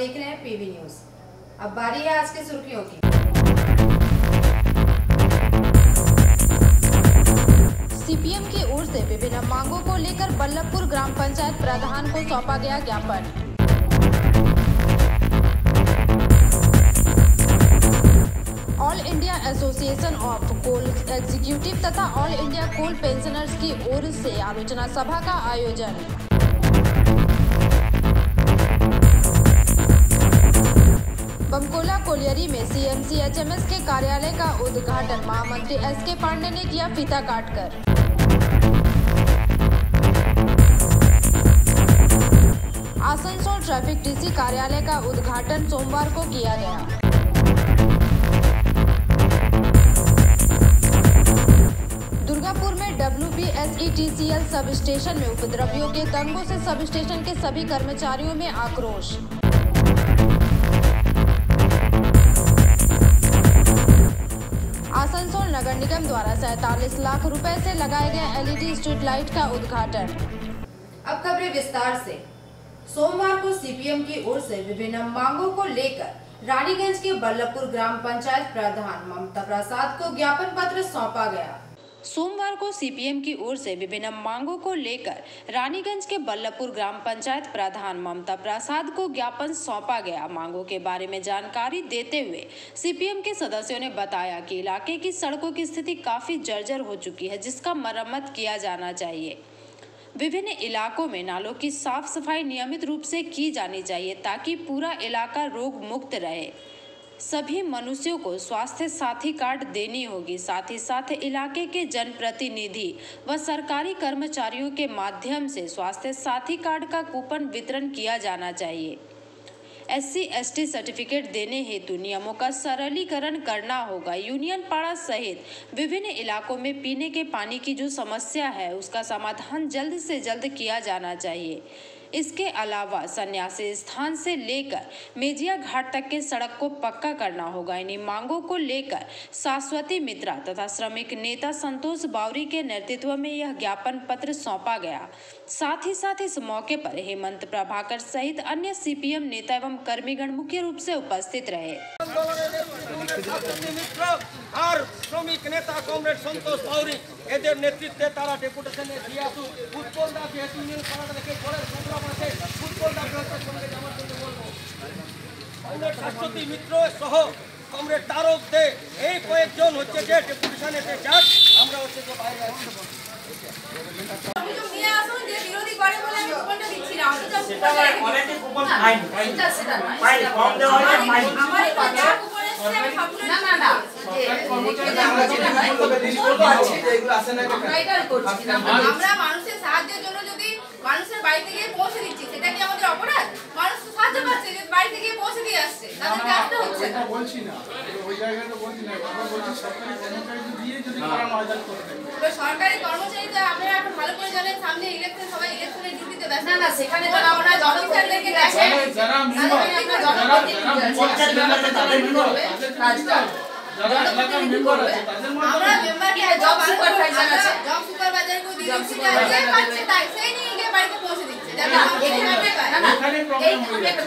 देख रहे हैं पीवी न्यूज। अब बारी है आज की सुर्खियों की। सीपीएम की ओर से विभिन्न मांगों को लेकर बल्लभपुर ग्राम पंचायत प्रधान को सौंपा गया ज्ञापन। All India association of coal executive तथा ऑल इंडिया कोल पेंशनर्स की ओर से आलोचना सभा का आयोजन। बमकोला कोलियरी में सीएमसी एचएमएस के कार्यालय का उद्घाटन महामंत्री एसके पांडे ने किया फीता काटकर। आसनसोल ट्रैफिक टीसी कार्यालय का उद्घाटन सोमवार को किया गया। दुर्गापुर में WBSETCL सब स्टेशन में उपद्रवियों के दंगों से सब स्टेशन के सभी कर्मचारियों में आक्रोश। आसनसोल नगर निगम द्वारा 47 लाख रुपए से लगाए गए LED स्ट्रीट लाइट का उद्घाटन। अब खबरें विस्तार से। सोमवार को सीपीएम की ओर से विभिन्न मांगों को लेकर रानीगंज के बल्लभपुर ग्राम पंचायत प्रधान ममता प्रसाद को ज्ञापन पत्र सौंपा गया। सोमवार को सीपीएम की ओर से विभिन्न मांगों को लेकर रानीगंज के बल्लभपुर ग्राम पंचायत प्रधान ममता प्रसाद को ज्ञापन सौंपा गया। मांगों के बारे में जानकारी देते हुए सीपीएम के सदस्यों ने बताया कि इलाके की सड़कों की स्थिति काफी जर्जर हो चुकी है, जिसका मरम्मत किया जाना चाहिए। विभिन्न इलाकों में नालों की साफ सफाई नियमित रूप से की जानी चाहिए ताकि पूरा इलाका रोग मुक्त रहे। सभी मनुष्यों को स्वास्थ्य साथी कार्ड देनी होगी। साथ ही साथ इलाके के जनप्रतिनिधि व सरकारी कर्मचारियों के माध्यम से स्वास्थ्य साथी कार्ड का कूपन वितरण किया जाना चाहिए। SC/ST सर्टिफिकेट देने हेतु नियमों का सरलीकरण करना होगा। यूनियन पाड़ा सहित विभिन्न इलाकों में पीने के पानी की जो समस्या है उसका समाधान जल्द से जल्द किया जाना चाहिए। इसके अलावा सन्यासी स्थान से लेकर मेजिया घाट तक के सड़क को पक्का करना होगा। इन्हीं मांगों को लेकर शाश्वती मित्रा तथा श्रमिक नेता संतोष बावरी के नेतृत्व में यह ज्ञापन पत्र सौंपा गया। साथ ही इस मौके पर हेमंत प्रभाकर सहित अन्य सीपीएम नेता एवं कर्मीगण मुख्य रूप से उपस्थित रहे। और श्रमिक नेता कॉमरेड संतोष बावरी এদের নেতৃত্বে তারা ডেপুটেশনে দিয়ে আসুন। ফুটবলটা যেহেতু ইউনিয়ন পাড়া থেকে ঘরের প্রোগ্রাম আছে, ফুটবলটা বৃহত্তর সঙ্গে যাওয়ার জন্য বলবো। কমরেড শাশ্বতী মিত্র সহ কমরেড তারক দে এই কয়েকজন হচ্ছে যে ডেপুটেশনে যাক, আমরা হচ্ছে যে বাইরে আছি। নিয়ে আসুন যে বিরোধী করে বলে আমি কুপনটা দিচ্ছি না। সেটা অনেকে কুপন ফাইন সেটা নয়। ফাইন কম দেওয়া হয় না ফাইন। আমারই কথা কুপন এসে আমি সবগুলো না না না আমরা মানুষের সাহায্যের জন্য যদি মানুষের বাড়িতে গিয়ে পৌঁছে দিচ্ছি সেটা কি আমাদের অপরাধ? মানুষ তো সাহায্য পাচ্ছে, যে বাড়িতে গিয়ে পৌঁছে দিয়ে আসছে, তাদেরকে আসতে হচ্ছে না। বলছি না ওই জায়গাটা বলছি না, আমরা বলছি সরকারি কর্মচারী দিয়ে যদি করানো হয় তাহলে করতে হবে। তো সরকারি কর্মচারী তো আপনারা এখন ভালো করে জানেন, সামনে ইলেকশন, সবাই ইলেকশনের ডিউটিতে ব্যস্ত। না না সেখানে তো আমরা জনপ্রতিনিধিদেরকে দেখেন, যারা মেম্বার পঞ্চায়েত মেম্বার তাদের মেম্বার কাজটা যারা এলাকার মেম্বার আছে তাদের মধ্যে আমরা মেম্বারকে জব সুপারভাইজার আছে, জব সুপারভাইজারকে দিয়ে দিচ্ছি যে পাচ্ছে তাই সেই নিয়ে গিয়ে বাড়িতে পৌঁছে দিচ্ছে। যাতে এখানে প্রবলেম হয়ে যাচ্ছে,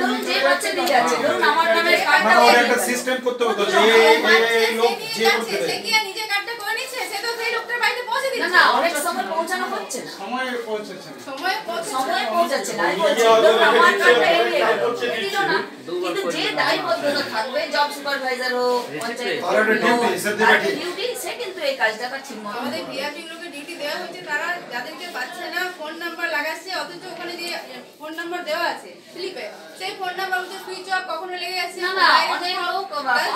ধরুন যে পাচ্ছে দিয়ে যাচ্ছে, ধরুন আমার নামে কার্ডটা ওর একটা সিস্টেম করতে হবে যে এই লোক যে করতে সে কি নিজে কার্ডটা করে নিচ্ছে, সে তো সেই লোকটার বাড়িতে পৌঁছে দিচ্ছে। না অনেক সময় পৌঁছানো হচ্ছে না, সময় পৌঁছাচ্ছে না, সময় পৌঁছাচ্ছে না। আমার কার্ডটা এরিয়া দিল না, কিন্তু যে দায়বদ্ধতা থাকবে জব সুপারভাইজার ও পঞ্চায়েত ডিউটি, সে কিন্তু এই কাজটা ঠিকমতো আমাদের ভিআইপি গুলোকে ডিউটি দেওয়া হচ্ছে, তারা যাদেরকে পাচ্ছে না ফোন নাম্বার লাগাচ্ছে, অথচ ওখানে যে ফোন নাম্বার দেওয়া আছে স্লিপে, সেই ফোন নাম্বারগুলো সুইচ অফ কখনো লেগে যাচ্ছে। না না অনেক লোক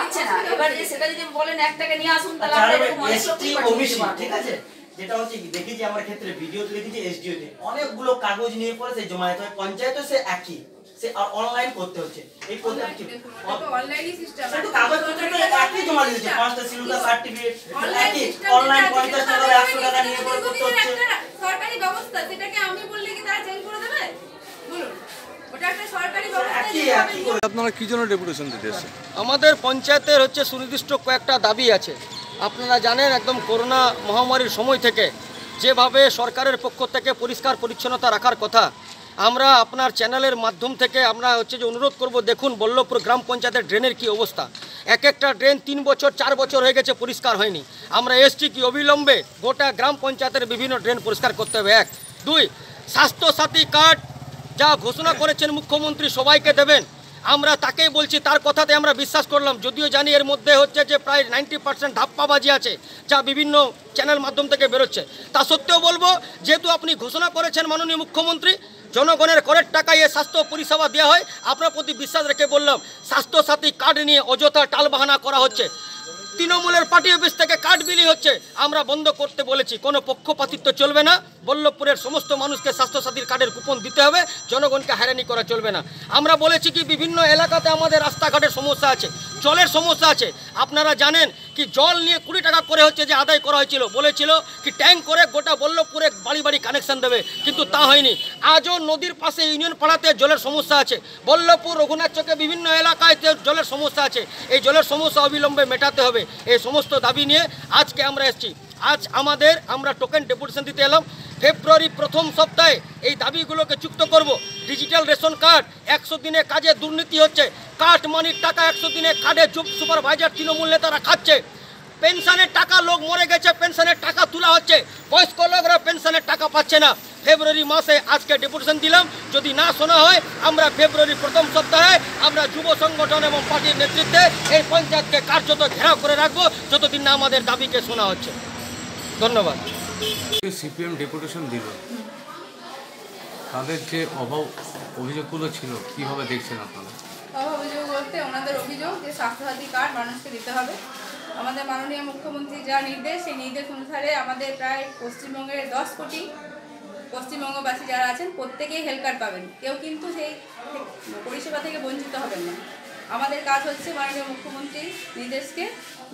পাচ্ছে না। এবার যে সেটা যদি বলেন একটাকে নিয়ে আসুন তাহলে আমরা এরকম অনেক লোক ঠিক আছে। যেটা হচ্ছে দেখি যে আমার ক্ষেত্রে ভিডিওতে লিখেছি SDO তে অনেকগুলো কাগজ নিয়ে পরে সেই জমায়েত হয়, পঞ্চায়েত সে একই, সে অনলাইন করতে হচ্ছে। এই পদ্ধতি অনলাইনই সিস্টেম, শুধু কাগজপত্র একই জমা দিয়েছে, 5টা সিলুটা সার্টিফিকেট একই, অনলাইন 50 টাকা 100 টাকা নিয়ে পরে করতে হচ্ছে। সরকারি ব্যবস্থা, সেটাকে আমি বললে কি তারা চেঞ্জ করে দেবে? বলুন, ওটা একটা সরকারি ব্যবস্থা। আপনারা কি জন্য ডেপুটেশন দিতে এসেছেন? আমাদের পঞ্চায়েতের হচ্ছে সুনির্দিষ্ট কয়েকটা দাবি আছে। আপনারা জানেন একদম করোনা মহামারীর সময় থেকে যেভাবে সরকারের পক্ষ থেকে পরিষ্কার পরিচ্ছন্নতা রাখার কথা, আমরা আপনার চ্যানেলের মাধ্যম থেকে আমরা যে অনুরোধ করব, দেখুন বল্লভপুর গ্রাম পঞ্চায়েতের ড্রেনের কি অবস্থা। এক একটা ড্রেন 3 বছর 4 বছর হয়ে গেছে, পরিষ্কার হয়নি। আমরা এসছি কি অবিলম্বে গোটা গ্রাম পঞ্চায়েতের বিভিন্ন ড্রেন পরিষ্কার করতে হবে। 1, 2 স্বাস্থ্যসাথী কার্ড যা ঘোষণা করেছেন মুখ্যমন্ত্রী সবাইকে দেবেন, আমরা তাকেই বলছি, তার কথাতে আমরা বিশ্বাস করলাম। যদিও জানি এর মধ্যে যে প্রায় 90% ধাপ্পাবাজি আছে, যা বিভিন্ন চ্যানেল মাধ্যম থেকে বেরোচ্ছে। তা সত্ত্বেও বলবো, যেহেতু আপনি ঘোষণা করেছেন মাননীয় মুখ্যমন্ত্রী, জনগণের করের টাকায় এ স্বাস্থ্য পরিষেবা দেওয়া হয়, আপনার প্রতি বিশ্বাস রেখে বললাম, স্বাস্থ্যসাথী কার্ড নিয়ে অযথা টালবাহানা করা হচ্ছে। তৃণমূলের পার্টি অফিস থেকে কার্ড বিলি হচ্ছে, আমরা বন্ধ করতে বলেছি। কোনো পক্ষপাতিত্ব চলবে না। বল্লভপুরের সমস্ত মানুষকে স্বাস্থ্যসাথীর কার্ডের কুপন দিতে হবে, জনগণকে হয়রানি করা চলবে না। আমরা বলেছি কি বিভিন্ন এলাকাতে আমাদের রাস্তাঘাটের সমস্যা আছে, জলের সমস্যা আছে। আপনারা জানেন কি জল নিয়ে 20 টাকা করে যে আদায় করা হয়েছিল, বলেছিল কি ট্যাঙ্ক করে গোটা বল্লভপুরে বাড়ি বাড়ি কানেকশন দেবে, কিন্তু তা হয়নি। আজও নদীর পাশে ইউনিয়ন পাড়াতে জলের সমস্যা আছে। বল্লভপুর রঘুনাথ চকে বিভিন্ন এলাকায় জলের সমস্যা আছে। এই জলের সমস্যা অবিলম্বে মেটাতে হবে। এই সমস্ত দাবি নিয়ে আজকে আমরা এসেছি। আজ আমরা টোকেন ডেপুটেশন দিতে এলাম। ফেব্রুয়ারি প্রথম সপ্তাহে এই দাবিগুলোকে যুক্ত করব। ডিজিটাল রেশন কার্ড, 100 দিনে কাজে দুর্নীতি হচ্ছে, কাঠ মানির টাকা 100 দিনে কার্ডে সুপারভাইজার তৃণমূল নেতারা খাচ্ছে। পেনশনের টাকা, লোক মরে গেছে, পেনশনের টাকা তোলা হচ্ছে, বয়স্ক লোকরা পেনশনের টাকা পাচ্ছে না। ফেব্রুয়ারি মাসে আজকে ডেপুটেশন দিলাম। যদি না শোনা হয়, আমরা ফেব্রুয়ারি প্রথম সপ্তাহে আমরা যুব সংগঠন এবং পার্টির নেতৃত্বে এই পঞ্চায়েতকে কার্যত ঘেরাও করে রাখবো, যতদিন না আমাদের দাবিকে শোনা হচ্ছে। ধন্যবাদ। সিপিএম ডেপুটেশন দিল, তাদের যে অভিযোগগুলো ছিল কীভাবে দেখছেন আপনারা? অভিযোগ বলতে ওনাদের অভিযোগ যে স্বাস্থ্যসাথী কার্ড মানুষকে দিতে হবে। আমাদের মাননীয় মুখ্যমন্ত্রী যা নির্দেশ, সেই নির্দেশ অনুসারে আমাদের প্রায় পশ্চিমবঙ্গের 10 কোটি পশ্চিমবঙ্গবাসী যারা আছেন প্রত্যেকেই হেলথ কার্ড পাবেন। কেউ কিন্তু সেই পরিষেবা থেকে বঞ্চিত হবেন না। আমাদের কাজ হচ্ছে মাননীয় মুখ্যমন্ত্রীর নির্দেশকে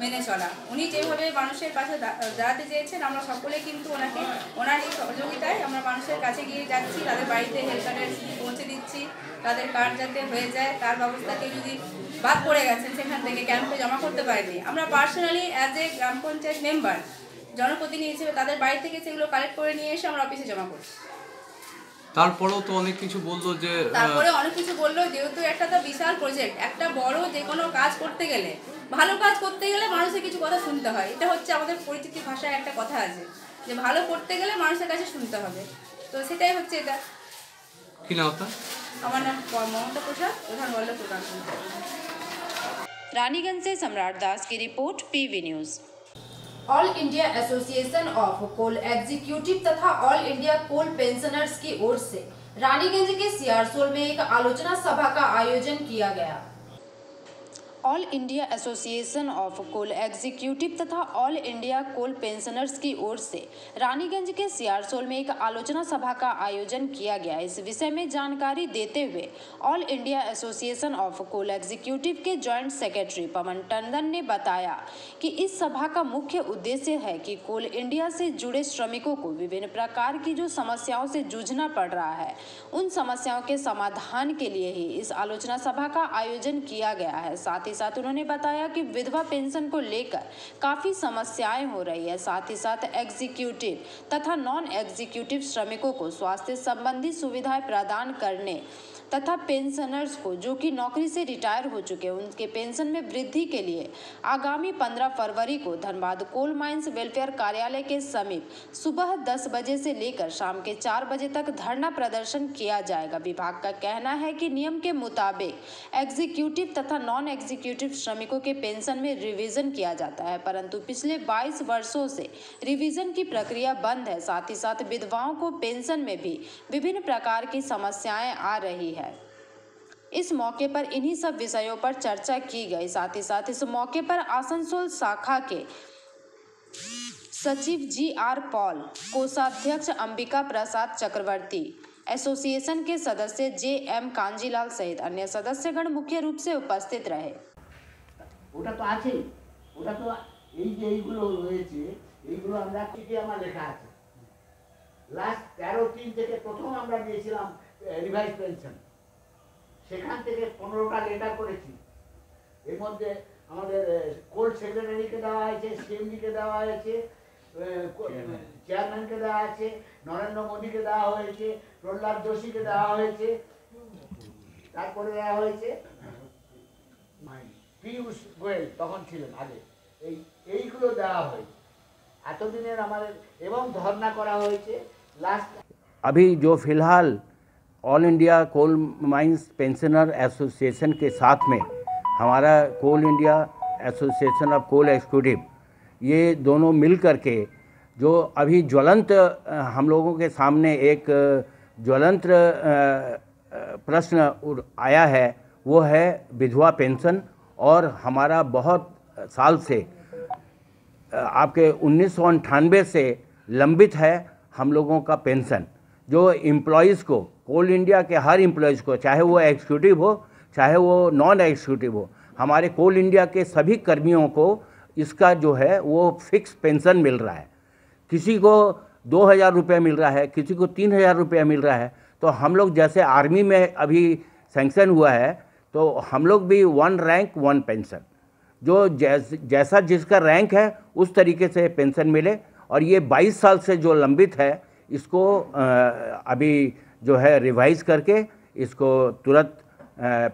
মেনে চলা। উনি যেভাবে মানুষের পাশে দাঁড়াতে চেয়েছেন, আমরা সকলে কিন্তু ওনার এই সহযোগিতায় আমরা মানুষের কাছে গিয়ে যাচ্ছি, তাদের বাড়িতে হেলথ কার্ডের পৌঁছে দিচ্ছি। তাদের কার্ড যাতে হয়ে যায় তার ব্যবস্থাকে, যদি বাদ পড়ে গেছেন সেখান থেকে ক্যাম্পে জমা করতে পারেনি, আমরা personally as a gram panchayat member, জনপ্রতিনিধি হিসেবে তাদের বাড়ি থেকে সেগুলো কালেক্ট করে নিয়ে এসে আমরা অফিসে জমা করছি। তারপরেও তো অনেক কিছু বললো যেহেতু একটা তো বিশাল প্রজেক্ট, একটা বড় যে কোনো কাজ করতে গেলে, ভালো কাজ করতে গেলে মানুষের কিছু কথা শুনতে হয়। এটা হচ্ছে আমাদের পরিচিতি ভাষায় একটা কথা আছে যে ভালো করতে গেলে মানুষের কাছে শুনতে হবে। তো সেটাই হচ্ছে এটা। কি নাম আপনার? আমার নাম মমতা প্রসাদ, প্রধান বল্লভপুর গ্রাম পঞ্চায়েত। रानीगंज से सम्राट दास की रिपोर्ट, PV news. All India association of coal executive तथा ऑल इंडिया कोल पेंशनर्स की ओर से रानीगंज के सियारसोल में एक आलोचना सभा का आयोजन किया गया। All India association of coal executive तथा ऑल इंडिया कोल पेंशनर्स की ओर से रानीगंज के सियारसोल में एक आलोचना सभा का आयोजन किया गया। इस विषय में जानकारी देते हुए all India association of coal executive के जॉइंट सेक्रेटरी पवन टंडन ने बताया कि इस सभा का मुख्य उद्देश्य है कि कोल इंडिया से जुड़े श्रमिकों को विभिन्न प्रकार की जो समस्याओं से जूझना पड़ रहा है, उन समस्याओं के समाधान के लिए ही इस आलोचना सभा का आयोजन किया गया है। साथ ही साथ उन्होंने बताया कि विधवा पेंशन को लेकर काफ़ी समस्याएं हो रही है। साथ ही साथ एग्जीक्यूटिव तथा नॉन एग्जीक्यूटिव श्रमिकों को स्वास्थ्य संबंधी सुविधाएं प्रदान करने तथा पेंशनर्स को जो कि नौकरी से रिटायर हो चुके हैं, उनके पेंशन में वृद्धि के लिए आगामी 15 फरवरी को धनबाद कोल माइंस वेलफेयर कार्यालय के समीप सुबह 10 बजे से लेकर शाम के 4 बजे तक धरना प्रदर्शन किया जाएगा। विभाग का कहना है कि नियम के मुताबिक एग्जीक्यूटिव तथा नॉन एग्जीक्यूटिव श्रमिकों के पेंशन में रिवीजन किया जाता है, परंतु पिछले 22 वर्षों से रिवीजन की प्रक्रिया बंद है। साथ ही साथ विधवाओं को पेंशन में भी विभिन्न प्रकार की समस्याएं आ रही है। इस मौके पर इन्हीं सब विषयों पर चर्चा की गई। साथ ही साथ इस मौके पर आसनसोल शाखा के सचिव GR पॉल, कोषाध्यक्ष अंबिका प्रसाद चक्रवर्ती, एसोसिएशन के सदस्य JM कांजीलाल सहित अन्य सदस्यगण मुख्य रूप से उपस्थित रहे। ওটা তো আছে, ওটা তো এই যে এইগুলো রয়েছে, এইগুলো আমরা কি আমার লেখা আছে। লাস্ট 13-3 থেকে প্রথম আমরা দিয়েছিলাম রিভাইজ পেনশন, সেখান থেকে 15টা লেটার করেছি। এর মধ্যে আমাদের কোল্ড সেক্রেটারিকে দেওয়া হয়েছে, CMD-কে দেওয়া হয়েছে, চেয়ারম্যানকে দেওয়া আছে, নরেন্দ্র মোদীকে দেওয়া হয়েছে, প্রহ্লাদ যোশীকে দেওয়া হয়েছে, তারপরে দেওয়া হয়েছে পীয়ূষ গোয়েল তখন ছিলেন আগে, এইগুলো দেওয়া হয়েছে এতদিনের আমাদের, এবং ধর্ণা করা হয়েছে লাস্ট। अभी जो फिलहाल all India coal mines pensioner association के साथ में हमारा coal India association of coal executive, ये दोनों मिल कर के जो अभी ज्वलंत हम लोगों के सामने एक ज्वलंत प्रश्न आया है, वो है विधवा पेंशन। और हमारा बहुत साल से आपके 1998 से लंबित है हम लोगों का पेंशन, जो एम्प्लॉयज़ को, कोल इंडिया के हर एम्प्लॉयज़ को, चाहे वो एग्जीक्यूटिव हो चाहे वो नॉन एग्जीक्यूटिव हो, हमारे कोल इंडिया के सभी कर्मियों को इसका जो है वो फिक्स पेंशन मिल रहा है। किसी को 2000 रुपये मिल रहा है, किसी को 3000 रुपये मिल रहा है। तो हम लोग जैसे आर्मी में अभी सैंक्शन हुआ है, तो हम लोग भी 1 रैंक 1 पेंशन, जो जैसा जिसका रैंक है उस तरीके से पेंशन मिले। और ये 22 साल से जो लंबित है, इसको अभी जो है रिवाइज़ करके इसको तुरंत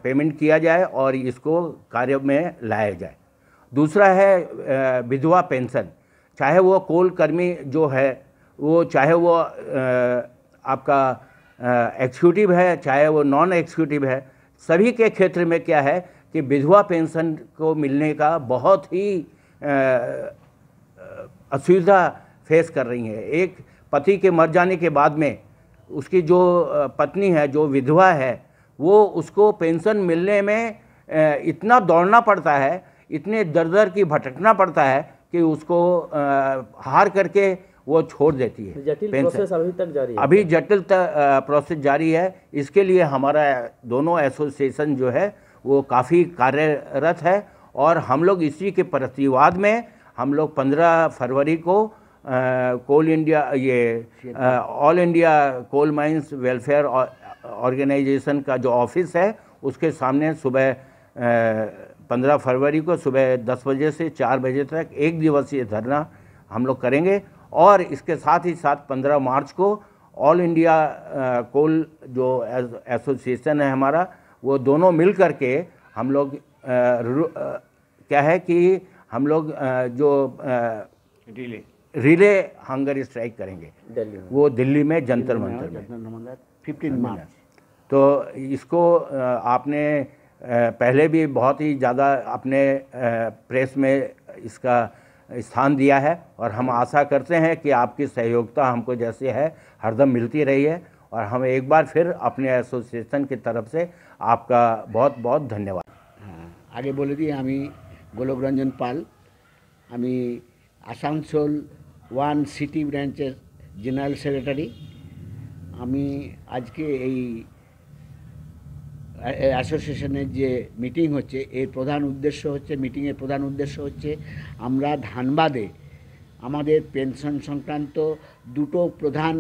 पेमेंट किया जाए और इसको कार्य में लाया जाए। दूसरा है विधवा पेंशन, चाहे वो कोल कर्मी जो है, वो चाहे वो आपका एग्जीक्यूटिव है चाहे वो नॉन एग्जीक्यूटिव है, सभी के क्षेत्र में क्या है कि विधवा पेंशन को मिलने का बहुत ही असुविधा फेस कर रही है। एक पति के मर जाने के बाद में उसकी जो पत्नी है, जो विधवा है, वो उसको पेंशन मिलने में इतना दौड़ना पड़ता है, इतने दर दर की भटकना पड़ता है कि उसको हार करके वो छोड़ देती है। जटिल प्रोसेस अभी तक जारी है? अभी जटिल प्रोसेस जारी है। इसके लिए हमारा दोनों एसोसिएशन जो है वो काफ़ी कार्यरत है। और हम लोग इसी के प्रतिवाद में हम लोग 15 फरवरी को कोल इंडिया, ये all India coal mines welfare organisation का जो ऑफिस है, उसके सामने सुबह 15 फरवरी को सुबह 10 बजे से 4 बजे तक 1 दिवसीय धरना हम लोग करेंगे। और इसके साथ ही साथ 15 मार्च को ऑल इंडिया कोल जो एसोसिएशन है हमारा, वो दोनों मिल कर के हम लोग क्या है कि हम लोग जो रिले हंगर स्ट्राइक करेंगे दिल्ली में, वो दिल्ली में जंतर मंतर में 15 मार्च। तो इसको आपने पहले भी बहुत ही ज़्यादा अपने प्रेस में इसका स्थान दिया है, और हम आशा करते हैं कि आपकी सहयोगिता हमको जैसे है हरदम मिलती रही है। और हम एक बार फिर अपने एसोसिएशन की तरफ से आपका बहुत बहुत धन्यवाद। आगे बोले दिए, আমি গোলক রঞ্জন পাল, আমি আসানসোল 1 সিটি ব্রাঞ্চের জেনারেল সেক্রেটারি। আমি আজকে এই অ্যাসোসিয়েশনের যে মিটিং হচ্ছে, এর প্রধান উদ্দেশ্য হচ্ছে, মিটিংয়ের প্রধান উদ্দেশ্য হচ্ছে আমরা ধানবাদে আমাদের পেনশন সংক্রান্ত দুটো প্রধান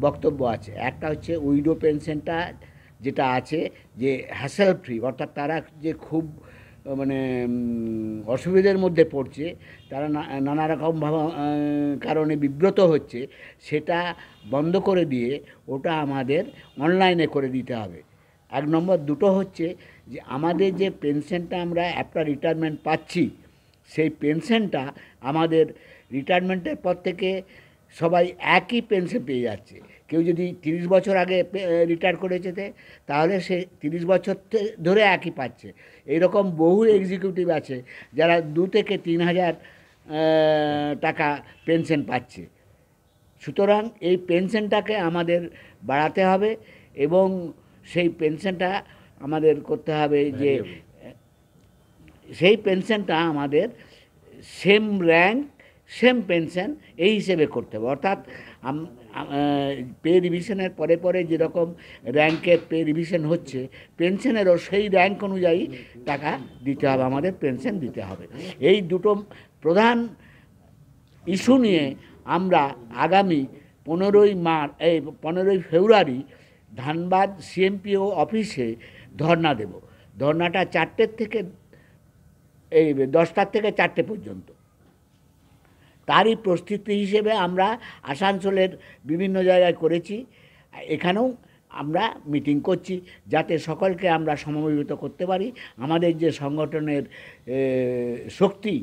বক্তব্য আছে। একটা হচ্ছে উইডো পেনশনটা যেটা আছে যে হ্যাসেল ফ্রি, অর্থাৎ তারা যে খুব মানে অসুবিধার মধ্যে পড়ছে, তারা নানা রকম কারণে বিব্রত হচ্ছে, সেটা বন্ধ করে দিয়ে ওটা আমাদের অনলাইনে করে দিতে হবে। 1 নম্বর। দুটো হচ্ছে যে আমাদের যে পেনশনটা আমরা আফটার রিটায়ারমেন্ট পাচ্ছি, সেই পেনশনটা আমাদের রিটায়ারমেন্টের পর থেকে সবাই একই পেনশন পেয়ে যাচ্ছে। কেউ যদি 30 বছর আগে রিটায়ার করেছে তাহলে সে 30 বছর ধরে একই পাচ্ছে। এইরকম বহু এক্সিকিউটিভ আছে যারা 2 থেকে 3000 টাকা পেনশন পাচ্ছে। সুতরাং এই পেনশনটাকে আমাদের বাড়াতে হবে এবং সেই পেনশনটা আমাদের করতে হবে যে সেই পেনশনটা আমাদের সেম র্যাঙ্ক সেম পেনশন এই হিসেবে করতে হবে। অর্থাৎ পে রিভিশনের পরে পরে যেরকম র্যাঙ্কের পে রিভিশন হচ্ছে, পেনশনেরও সেই র্যাঙ্ক অনুযায়ী টাকা দিতে হবে, আমাদের পেনশন দিতে হবে। এই দুটো প্রধান ইস্যু নিয়ে আমরা আগামী 15ই ফেব্রুয়ারি ধানবাদ সিএমপিও অফিসে ধর্না দেব। ধর্নাটা 10টা থেকে 4টে পর্যন্ত। তারই প্রস্তুতি হিসেবে আমরা আসানসোলের বিভিন্ন জায়গায় করেছি, এখানেও আমরা মিটিং করছি যাতে সকলকে আমরা সমবেত করতে পারি। আমাদের যে সংগঠনের শক্তি,